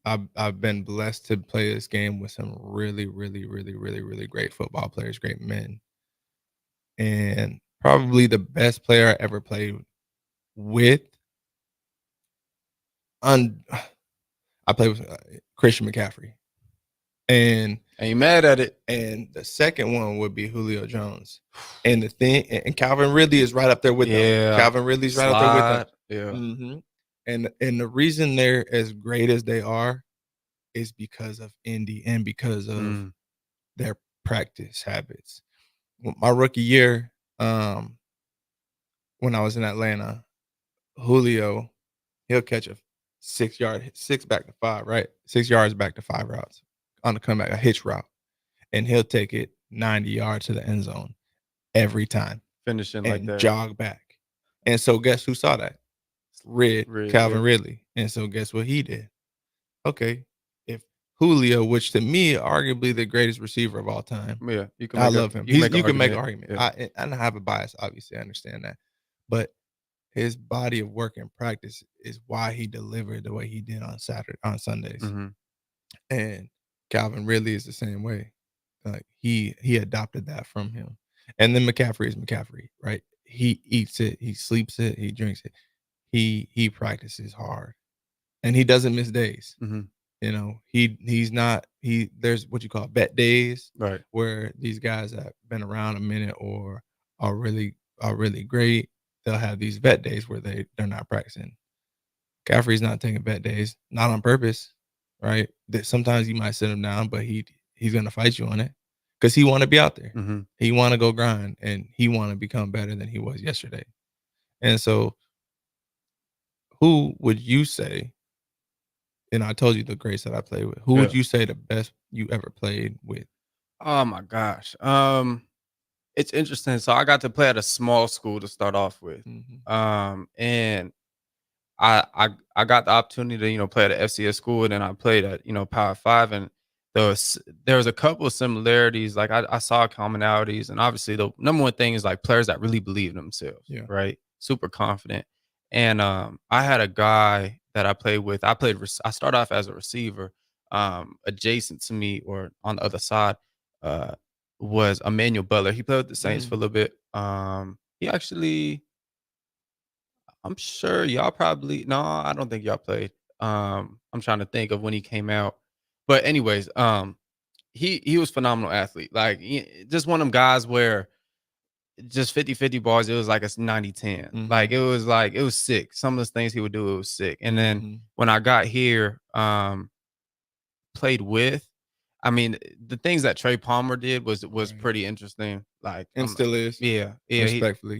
S5: I've been blessed to play this game with some really, really, really, really, really great football players, great men. And probably the best player I ever played with, I played with Christian McCaffrey. And
S9: ain't mad at it.
S5: And the second one would be Julio Jones. And and Calvin Ridley is right up there with them. Calvin Ridley's right up there with them.
S9: Yeah.
S5: Mm-hmm. And the reason they're as great as they are is because of Indy and because of their practice habits. My rookie year, when I was in Atlanta, Julio, he'll catch a 6 back to 5, right? 6 yards back to 5 routes on the comeback, a hitch route. And he'll take it 90 yards to the end zone every time.
S9: Finishing like that.
S5: Jog back. And so guess who saw that? Calvin Ridley. And so guess what he did? Okay, if Julio, which to me arguably the greatest receiver of all time, I love him. You can make an argument. I don't have a bias, obviously, I understand that, but his body of work and practice is why he delivered the way he did on Sundays. And Calvin Ridley is the same way. Like he adopted that from him. And then McCaffrey is McCaffrey, right? He eats it, he sleeps it, he drinks it. He practices hard, and he doesn't miss days. There's what you call bet days,
S9: right?
S5: Where these guys have been around a minute or are really great. They'll have these vet days where they're not practicing. McCaffrey's not taking vet days, not on purpose, right? That sometimes you might sit him down, but he's gonna fight you on it because he want to be out there. He want to go grind, and he want to become better than he was yesterday. And so, who would you say, and I told you the greats that I played with, who would you say the best you ever played with?
S9: Oh my gosh. It's interesting. So I got to play at a small school to start off with. And I got the opportunity to, play at an FCS school, and then I played at, Power 5, and there was a couple of similarities. Like I saw commonalities, and obviously the number one thing is like players that really believe in themselves, right? Super confident. And I had a guy that I played with. I started off as a receiver. Adjacent to me, or on the other side, was Emmanuel Butler. He played with the Saints for a little bit. He actually, I'm sure y'all probably, no, I don't think y'all played. I'm trying to think of when he came out. But anyways, he was a phenomenal athlete. Like just one of them guys where just 50-50 balls, it was like a 90-10. Like it was sick. Some of the things he would do, it was sick. And then when I got here, played with, I mean, the things that Trey Palmer did was pretty interesting. Like,
S5: and still is.
S9: Yeah.
S5: Respectfully,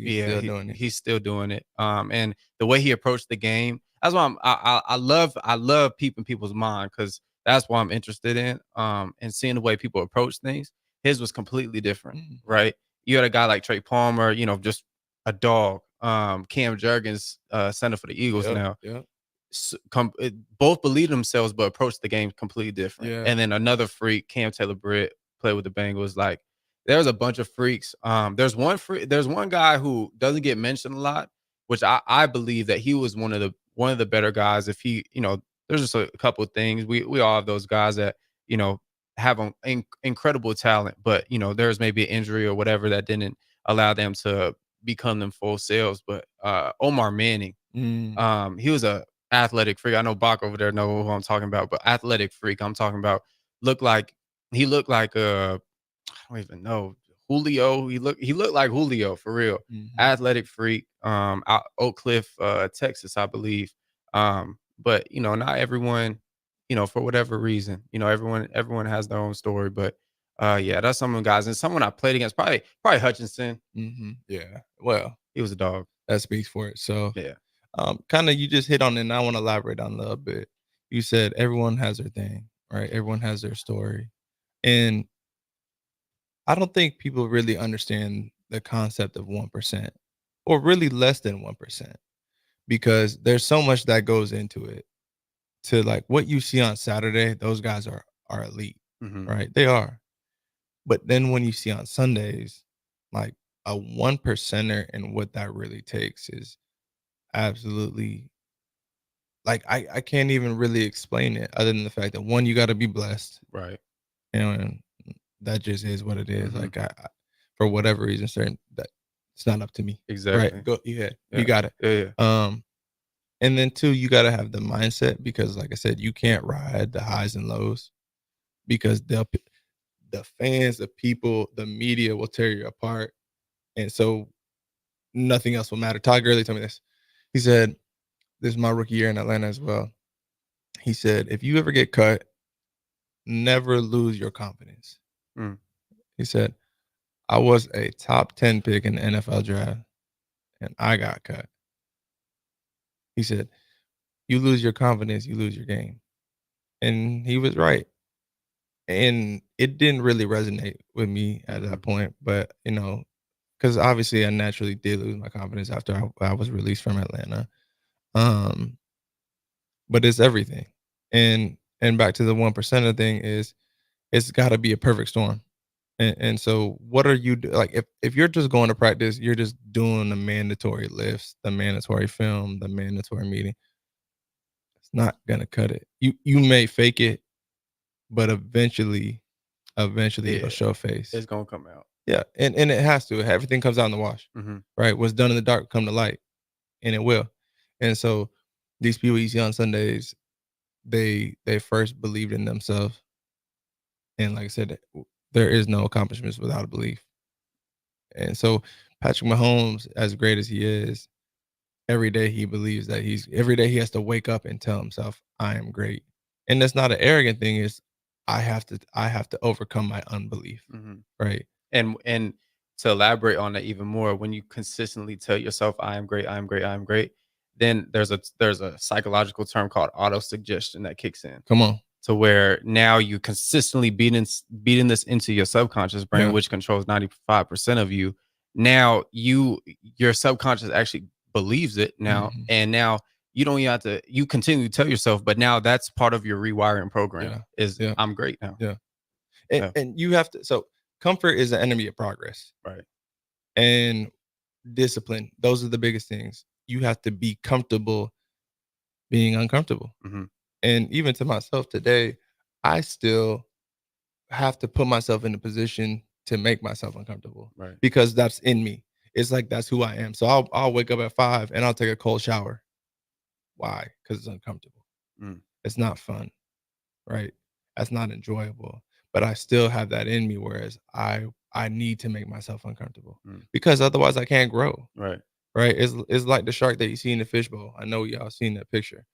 S9: he's still doing it. And the way he approached the game, that's why I love peeping people's mind, because that's what I'm interested in. And seeing the way people approach things. His was completely different, right? You had a guy like Trey Palmer, just a dog. Cam Jurgens, center for the Eagles now. Both believe themselves, but approach the game completely different. And then another freak, Cam Taylor-Britt, played with the Bengals. Like there's a bunch of freaks. There's one guy who doesn't get mentioned a lot, which I believe that he was one of the better guys. If he, there's just a couple of things. We all have those guys that, have an incredible talent, but there's maybe an injury or whatever that didn't allow them to become them full sales. But Omar Manning, he was a athletic freak. I know Bach over there know who I'm talking about, but athletic freak I'm talking about he looked like I don't even know, Julio. He looked like Julio for real. Athletic freak, out Oak Cliff, Texas, I believe. But not everyone, for whatever reason, everyone has their own story. But yeah, that's some of the guys. And someone I played against, probably Hutchinson.
S5: Yeah. Well,
S9: he was a dog.
S5: That speaks for it. So
S9: yeah.
S5: Kind of you just hit on it, and I want to elaborate on it a little bit. You said everyone has their thing, right? Everyone has their story. And I don't think people really understand the concept of 1% or really less than 1%, because there's so much that goes into it. To like what you see on Saturday, those guys are elite, right? They are. But then when you see on Sundays, like a 1%er and what that really takes is absolutely, like I can't even really explain it other than the fact that, one, you got to be blessed,
S9: right?
S5: And that just is what it is. Like I for whatever reason, certain that it's not up to me.
S9: Exactly.
S5: Right. Go. Yeah. You got it.
S9: Yeah.
S5: And then two, you got to have the mindset, because like I said, you can't ride the highs and lows, because the fans, the people, the media will tear you apart. And so nothing else will matter. Todd Gurley told me this. He said, this is my rookie year in Atlanta as well. He said, if you ever get cut, never lose your confidence. He said, I was a top 10 pick in the NFL draft and I got cut. He said, you lose your confidence, you lose your game. And he was right. And it didn't really resonate with me at that point. But, because obviously I naturally did lose my confidence after I was released from Atlanta. But it's everything. And back to the 1%er thing is, it's got to be a perfect storm. And so what are you like if you're just going to practice, you're just doing the mandatory lifts, the mandatory film, the mandatory meeting. It's not gonna cut it. You may fake it, but eventually it'll show face.
S9: It's gonna come out.
S5: Yeah, and it has to. Everything comes out in the wash. Right? What's done in the dark come to light, and it will. And so these people you see on Sundays, they first believed in themselves, and like I said, there is no accomplishments without a belief. And so Patrick Mahomes, as great as he is, every day he believes that every day he has to wake up and tell himself, I am great. And that's not an arrogant thing. It's I have to overcome my unbelief. Right.
S9: And to elaborate on that even more, when you consistently tell yourself, I am great, I am great, I am great, then there's a psychological term called auto-suggestion that kicks in.
S5: Come on.
S9: To where now you consistently beating this into your subconscious brain, which controls 95% of you. Now your subconscious actually believes it now, and now you don't even have to. You continue to tell yourself, but now that's part of your rewiring program. I'm great now.
S5: Yeah, and you have to. So comfort is the enemy of progress,
S9: right?
S5: And discipline; those are the biggest things. You have to be comfortable being uncomfortable. And even to myself today, I still have to put myself in a position to make myself uncomfortable,
S9: right?
S5: Because that's in me. It's like, that's who I am. So I'll wake up at 5 and I'll take a cold shower. Why? Because it's uncomfortable. It's not fun, right? That's not enjoyable. But I still have that in me, whereas I need to make myself uncomfortable because otherwise I can't grow.
S9: Right.
S5: Right. It's like the shark that you see in the fishbowl. I know y'all seen that picture.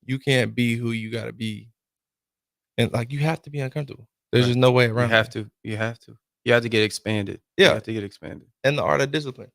S5: You can't be who you gotta be. And like, you have to be uncomfortable. There's just no way around it.
S9: You have to get expanded.
S5: Yeah.
S9: You have to get expanded.
S5: And the art of discipline.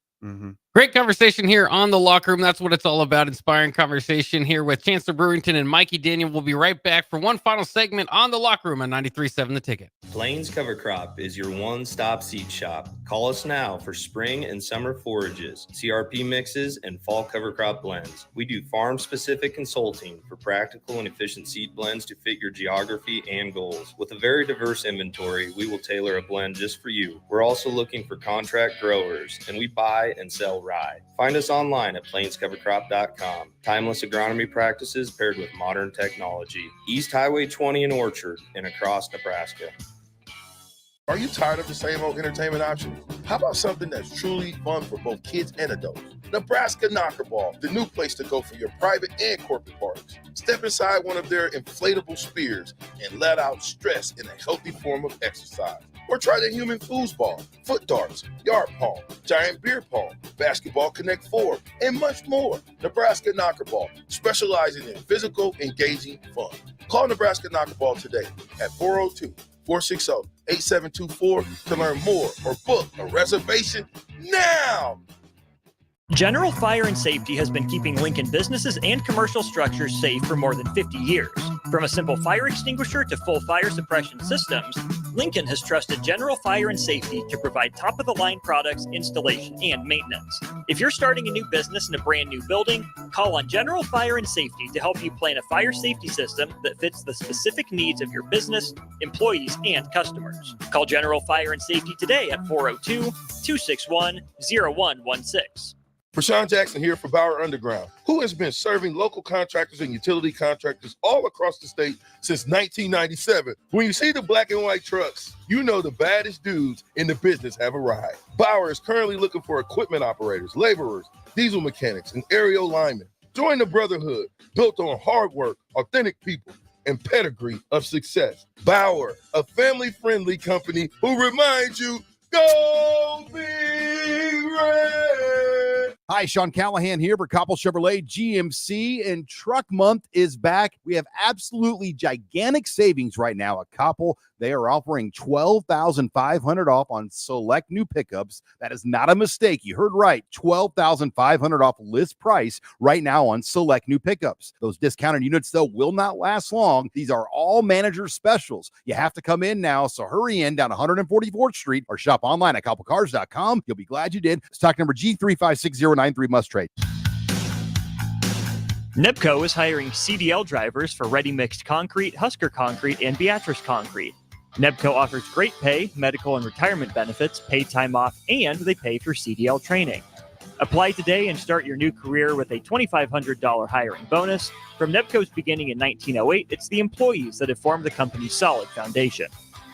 S6: Great conversation here on the Locker Room. That's what it's all about. Inspiring conversation here with Chancellor Brewington and Mikey Daniel. We'll be right back for one final segment on the Locker Room on 93.7 The Ticket.
S12: Plains Cover Crop is your one-stop seed shop. Call us now for spring and summer forages, CRP mixes, and fall cover crop blends. We do farm-specific consulting for practical and efficient seed blends to fit your geography and goals. With a very diverse inventory, we will tailor a blend just for you. We're also looking for contract growers, and we buy and sell rye. Find us online at plainscovercrop.com. Timeless agronomy practices paired with modern technology. East Highway 20 in Orchard and across Nebraska.
S15: Are you tired of the same old entertainment options? How about something that's truly fun for both kids and adults? Nebraska Knockerball, the new place to go for your private and corporate parties. Step inside one of their inflatable spears and let out stress in a healthy form of exercise. Or try the human foosball, foot darts, yard pong, giant beer pong, basketball connect 4, and much more. Nebraska Knockerball, specializing in physical, engaging fun. Call Nebraska Knockerball today at 402-460-8724 to learn more or book a reservation now.
S19: General Fire and Safety has been keeping Lincoln businesses and commercial structures safe for more than 50 years. From a simple fire extinguisher to full fire suppression systems, Lincoln has trusted General Fire and Safety to provide top-of-the-line products, installation, and maintenance. If you're starting a new business in a brand new building, call on General Fire and Safety to help you plan a fire safety system that fits the specific needs of your business, employees, and customers. Call General Fire and Safety today at 402-261-0116.
S15: Rashawn Jackson here for Bauer Underground, who has been serving local contractors and utility contractors all across the state since 1997. When you see the black and white trucks, you know the baddest dudes in the business have arrived. Bauer is currently looking for equipment operators, laborers, diesel mechanics, and aerial linemen. Join the brotherhood built on hard work, authentic people, and pedigree of success. Bauer, a family-friendly company who reminds you, go Big Red!
S20: Hi, Sean Callahan here for Coppell Chevrolet GMC, and Truck Month is back. We have absolutely gigantic savings right now at Coppell. They are offering $12,500 off on select new pickups. That is not a mistake. You heard right. $12,500 off list price right now on select new pickups. Those discounted units, though, will not last long. These are all manager specials. You have to come in now, so hurry in down 144th Street or shop online at CoppellCars.com. You'll be glad you did. Stock number G35609 must trade.
S19: Nebco is hiring CDL drivers for ready-mixed concrete, Husker concrete, and Beatrice concrete. Nebco offers great pay, medical and retirement benefits, paid time off, and they pay for CDL training. Apply today and start your new career with a $2,500 hiring bonus. From Nebco's beginning in 1908, it's the employees that have formed the company's solid foundation.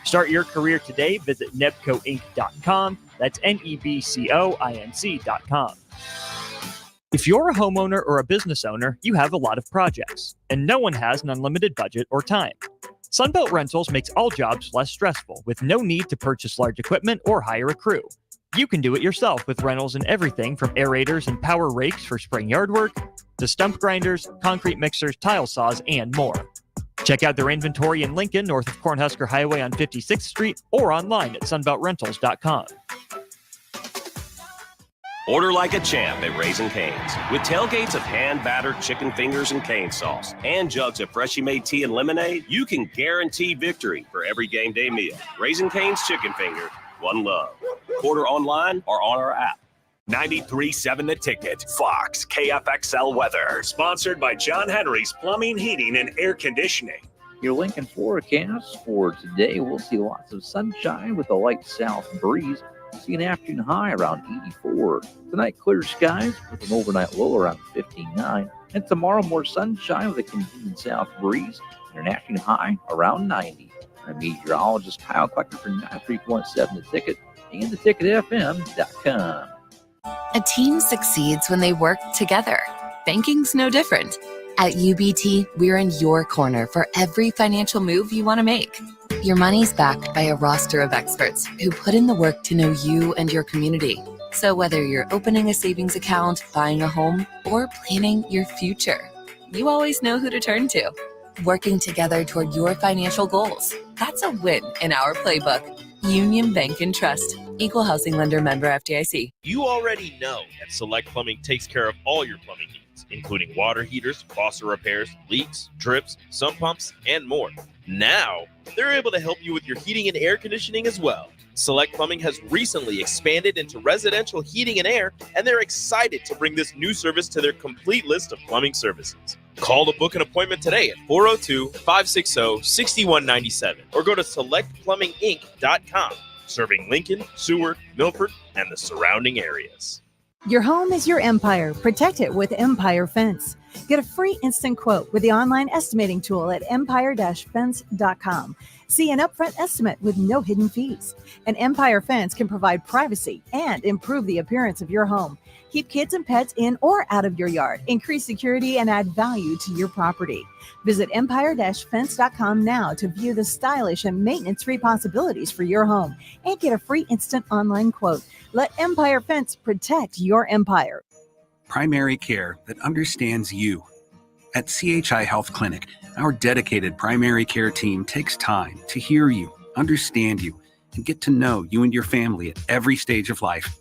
S19: Start your career today. Visit nebcoinc.com. That's NEBCOINC.com. If you're a homeowner or a business owner, you have a lot of projects, and no one has an unlimited budget or time. Sunbelt Rentals makes all jobs less stressful with no need to purchase large equipment or hire a crew. You can do it yourself with rentals and everything from aerators and power rakes for spring yard work to stump grinders, concrete mixers, tile saws, and more. Check out their inventory in Lincoln, north of Cornhusker Highway on 56th Street, or online at sunbeltrentals.com.
S17: Order like a champ at Raising Cane's. With tailgates of hand-battered chicken fingers and cane sauce and jugs of freshly made tea and lemonade, you can guarantee victory for every game day meal. Raising Cane's Chicken Finger, one love. Order online or on our app.
S2: 93.7 The Ticket, Fox, KFXL weather. Sponsored by John Henry's Plumbing, Heating, and Air Conditioning.
S21: Your Lincoln forecast for today, we'll see lots of sunshine with a light south breeze. See an afternoon high around 84. Tonight, clear skies with an overnight low around 59. And tomorrow, more sunshine with a continued south breeze and an afternoon high around 90. I'm meteorologist Kyle Klecker for 93.7 The Ticket and theticketfm.com.
S22: A team succeeds when they work together. Banking's no different. At UBT, we're in your corner for every financial move you want to make. Your money's backed by a roster of experts who put in the work to know you and your community. So whether you're opening a savings account, buying a home, or planning your future, you always know who to turn to. Working together toward your financial goals. That's a win in our playbook. Union Bank and Trust. Equal housing lender, member FDIC.
S3: You already know that Select Plumbing takes care of all your plumbing needs, including water heaters, faucet repairs, leaks, drips, sump pumps, and more. Now, they're able to help you with your heating and air conditioning as well. Select Plumbing has recently expanded into residential heating and air, and they're excited to bring this new service to their complete list of plumbing services. Call to book an appointment today at 402-560-6197 or go to selectplumbinginc.com, serving Lincoln, Seward, Milford, and the surrounding areas.
S18: Your home is your empire. Protect it with Empire Fence. Get a free instant quote with the online estimating tool at empire-fence.com. See an upfront estimate with no hidden fees. An Empire Fence can provide privacy and improve the appearance of your home. Keep kids and pets in or out of your yard. Increase security and add value to your property. Visit empire-fence.com now to view the stylish and maintenance-free possibilities for your home and get a free instant online quote. Let Empire Fence protect your empire.
S1: Primary care that understands you. At CHI Health Clinic, our dedicated primary care team takes time to hear you, understand you, and get to know you and your family at every stage of life.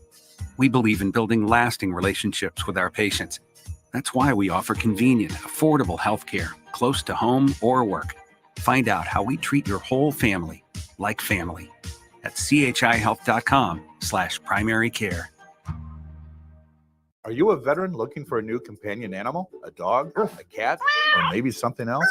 S1: We believe in building lasting relationships with our patients. That's why we offer convenient, affordable health care close to home or work. Find out how we treat your whole family like family at chihealth.com/primary care.
S4: Are you a veteran looking for a new companion animal? A dog, a cat, or maybe something else?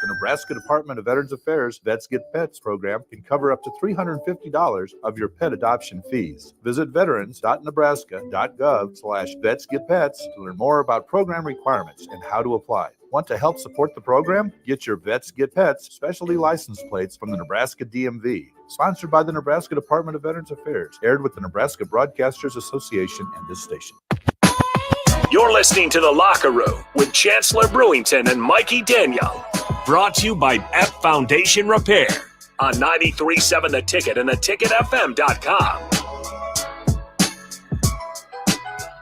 S4: The Nebraska Department of Veterans Affairs Vets Get Pets program can cover up to $350 of your pet adoption fees. Visit veterans.nebraska.gov/vetsgetpets to learn more about program requirements and how to apply. Want to help support the program? Get your Vets Get Pets specialty license plates from the Nebraska DMV. Sponsored by the Nebraska Department of Veterans Affairs. Aired with the Nebraska Broadcasters Association and this station.
S2: You're listening to The Locker Room with Chancellor Brewington and Mikey Daniel. Brought to you by App Foundation Repair on 93.7 The Ticket and theticketfm.com.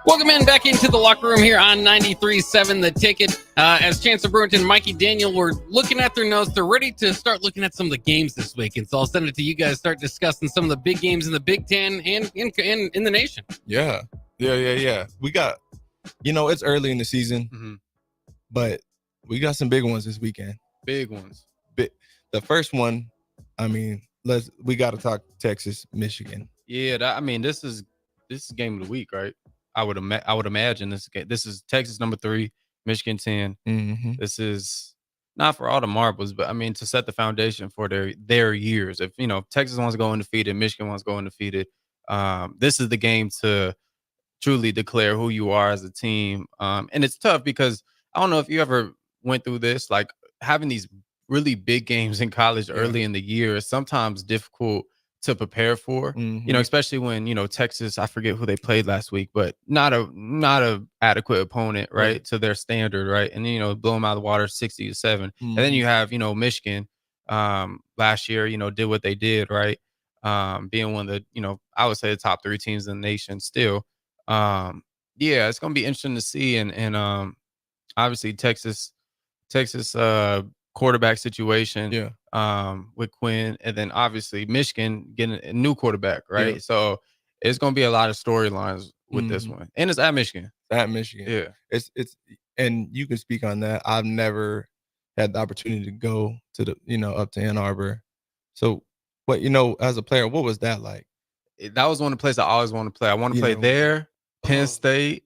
S6: Welcome in back into the locker room here on 93.7 The Ticket. As Chancellor Brewington and Mikey Daniel were looking at their notes, they're ready to start looking at some of the games this week. And so I'll send it to you guys, start discussing some of the big games in the Big Ten and in the nation.
S5: Yeah. We got, it's early in the season, but we got some big ones this weekend.
S9: Big ones.
S5: The first one, we got to talk Texas, Michigan.
S9: Yeah, this is game of the week, right? I would imagine this is Texas number 3, Michigan 10.
S5: Mm-hmm.
S9: This is not for all the marbles, but to set the foundation for their years. If Texas wants to go undefeated, Michigan wants to go undefeated. This is the game to truly declare who you are as a team. And it's tough because I don't know if you ever went through this, like having these really big games in college early in the year is sometimes difficult to prepare for, especially when, Texas, I forget who they played last week, but not a adequate opponent, right, to their standard, right? And, blow them out of the water 60-7. And then you have, Michigan last year, did what they did, right? Being one of the, I would say the top 3 teams in the nation still. It's going to be interesting to see. And obviously Texas quarterback situation with Quinn, and then obviously Michigan getting a new quarterback, right? So it's going to be a lot of storylines with this one, and it's at Michigan.
S5: Yeah, it's and you can speak on that. I've never had the opportunity to go to the up to Ann Arbor. So, what as a player, what was that like?
S9: That was one of the places I always want to play. I want to play there, Penn State,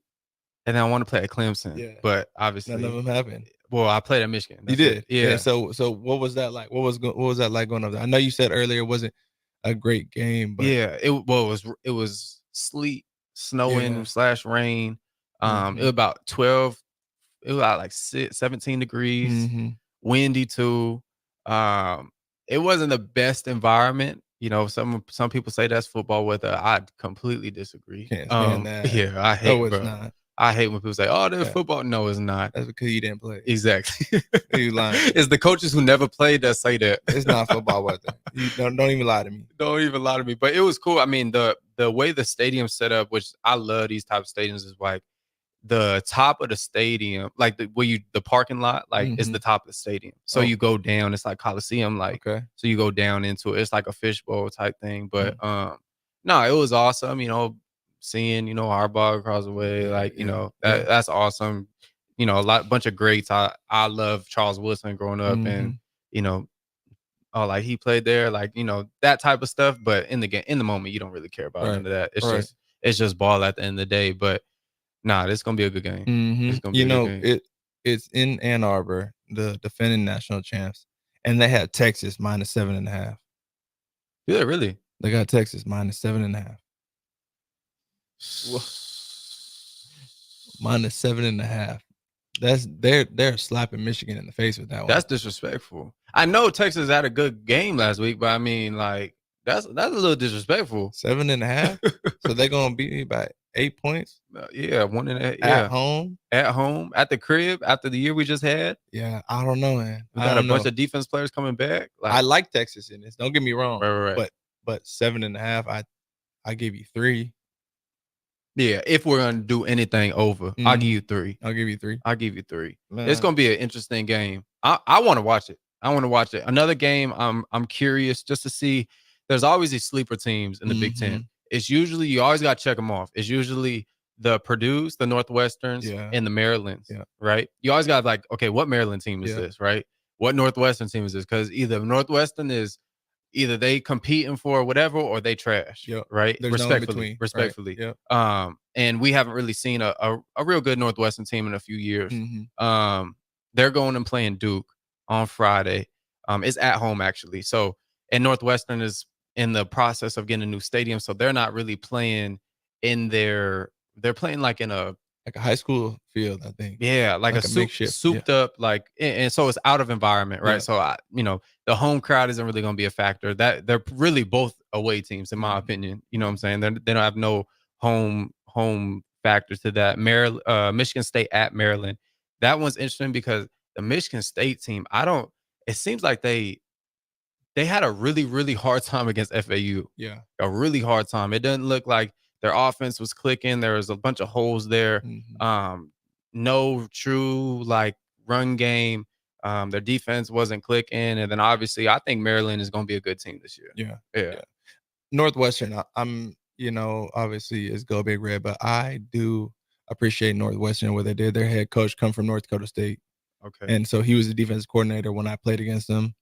S9: and then I want to play at Clemson. Yeah. But obviously
S5: none of them happened.
S9: Well, I played at Michigan.
S5: You did? Yeah. So what was that like? What was that like going up there? I know you said earlier it wasn't a great game, but
S9: it was sleet, snowing / rain. It was about 12. It was about like 17 degrees, windy too. It wasn't the best environment. Some people say that's football weather. I completely disagree.
S5: Can't stand that.
S9: Yeah, I hate.
S5: No, it's not.
S9: I hate when people say, "Oh, there's football." No, it's not.
S5: That's because you didn't play.
S9: Exactly.
S5: You lying.
S9: It's the coaches who never played that say that.
S5: It's not football weather. You don't even lie to me.
S9: Don't even lie to me. But it was cool. The way the stadium's set up, which I love these type of stadiums, is like the top of the stadium, like the parking lot, like is the top of the stadium. So you go down, it's like Coliseum, like so you go down into it. It's like a fishbowl type thing. But no, it was awesome, seeing, Harbaugh across the way, like, that's awesome. A bunch of greats. I love Charles Woodson growing up and, like he played there, like, that type of stuff. But in the moment, you don't really care about none of that. It's just ball at the end of the day. But nah, this is gonna be a good game. It's gonna be a good game.
S5: It's in Ann Arbor, the defending national champs, and they have Texas -7.5.
S9: Yeah, really?
S5: They got Texas -7.5. -7.5. They're slapping Michigan in the face with that one.
S9: That's disrespectful. I know Texas had a good game last week, but I mean, like, that's a little disrespectful.
S5: 7.5. So they're gonna beat me by 8 points.
S9: Yeah, 1.5.
S5: At home,
S9: at the crib, after the year we just had.
S5: Yeah, I don't know, man.
S9: We got a bunch of defense players coming back. Like,
S5: I like Texas in this. Don't get me wrong.
S9: Right.
S5: But 7.5, I give you 3.
S9: Yeah, if we're gonna do anything over, I'll give you 3.
S5: I'll give you 3.
S9: I'll give you 3.
S5: Man.
S9: It's gonna be an interesting game. I want to watch it. Another game. I'm curious just to see. There's always these sleeper teams in the Big Ten. It's usually, you always got to check them off. It's usually the Purdue's, the Northwesterns, and the Marylands, right? You always got like, okay, what Maryland team is this, right? What Northwestern team is this? Because either Northwestern is either they competing for whatever or they trash, right?
S5: There's
S9: Respectfully.
S5: Right.
S9: And we haven't really seen a real good Northwestern team in a few years. They're going and playing Duke on Friday. It's at home actually. So, and Northwestern is in the process of getting a new stadium, so they're not really playing they're playing like in a
S5: high school field, I think.
S9: Yeah, like a
S5: makeshift,
S9: souped up, like, and so it's out of environment, right? So the home crowd isn't really going to be a factor. That they're really both away teams, in my opinion. You know what I'm saying? They don't have no home factor to that. Michigan State at Maryland. That one's interesting because the Michigan State team, it seems like they had a really, really hard time against FAU.
S5: Yeah.
S9: A really hard time. It doesn't look like their offense was clicking. There was a bunch of holes there. No true like run game. Their defense wasn't clicking. And then obviously I think Maryland is going to be a good team this year. Yeah.
S5: Northwestern, I'm, obviously is Go Big Red, but I do appreciate Northwestern, what they did. Their head coach come from North Dakota State.
S9: Okay.
S5: And so he was the defensive coordinator when I played against them.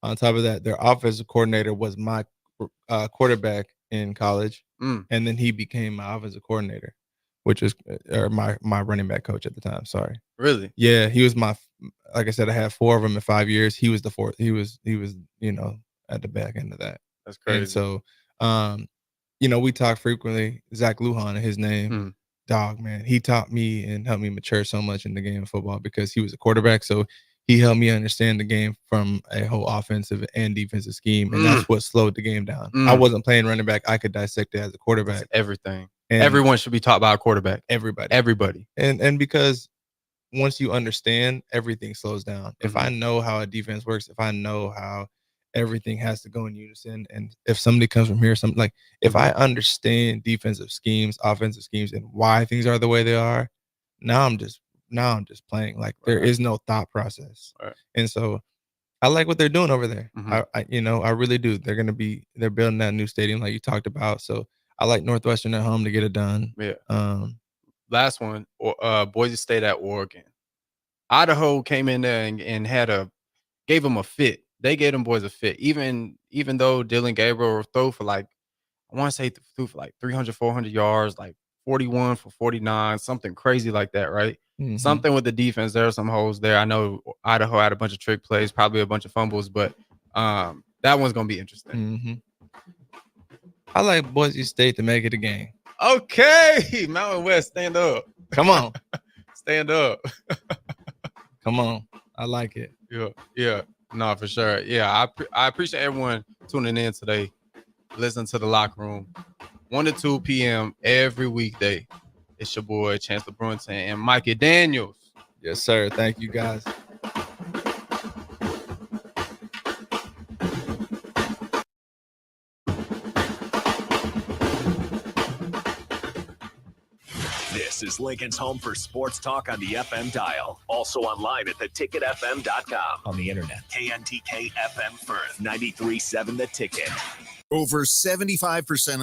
S5: On top of that, their offensive coordinator was my quarterback in college. And then he became my offensive coordinator, which was my running back coach at the time. Sorry.
S9: Really?
S5: Yeah. He was like I said, I had 4 of them in 5 years. He was the 4th. He was, at the back end of that.
S9: That's crazy.
S5: And so, we talk frequently. Zach Lujan, his name, dog, man. He taught me and helped me mature so much in the game of football because he was a quarterback. So he helped me understand the game from a whole offensive and defensive scheme. And that's what slowed the game down. I wasn't playing running back. I could dissect it as a quarterback.
S9: That's everything.
S5: And
S9: everyone should be taught by a quarterback.
S5: Everybody. And because once you understand, everything slows down. If I know how a defense works, if I know how everything has to go in unison, and if somebody comes from here, something like if I understand defensive schemes, offensive schemes, and why things are the way they are, now I'm just playing. Like there is no thought process. And so I like what they're doing over there. I really do. They're building that new stadium like you talked about. So I like Northwestern at home to get it done.
S9: Yeah. Last one, Boise State at Oregon. Idaho came in there and gave them a fit. They gave them boys a fit. Even though Dylan Gabriel threw for like, I want to say threw for like 300, 400 yards, like 41 for 49, something crazy like that, right? Something with the defense. There are some holes there. I know Idaho had a bunch of trick plays, probably a bunch of fumbles, but that one's going to be interesting.
S5: I like Boise State to make it a game.
S9: Okay. Mountain West, stand up.
S5: Come on.
S9: Stand up.
S5: Come on. I like it.
S9: Yeah. No, for sure. Yeah, I appreciate everyone tuning in today. Listen to the Locker Room. 1 to 2 p.m. every weekday. It's your boy, Chancellor Brewington and Mikey Daniels.
S5: Yes, sir. Thank you, guys.
S2: This is Lincoln's home for sports talk on the FM dial. Also online at theticketfm.com. On the internet, KNTK FM Firth, 93.7 The Ticket.
S8: Over 75% of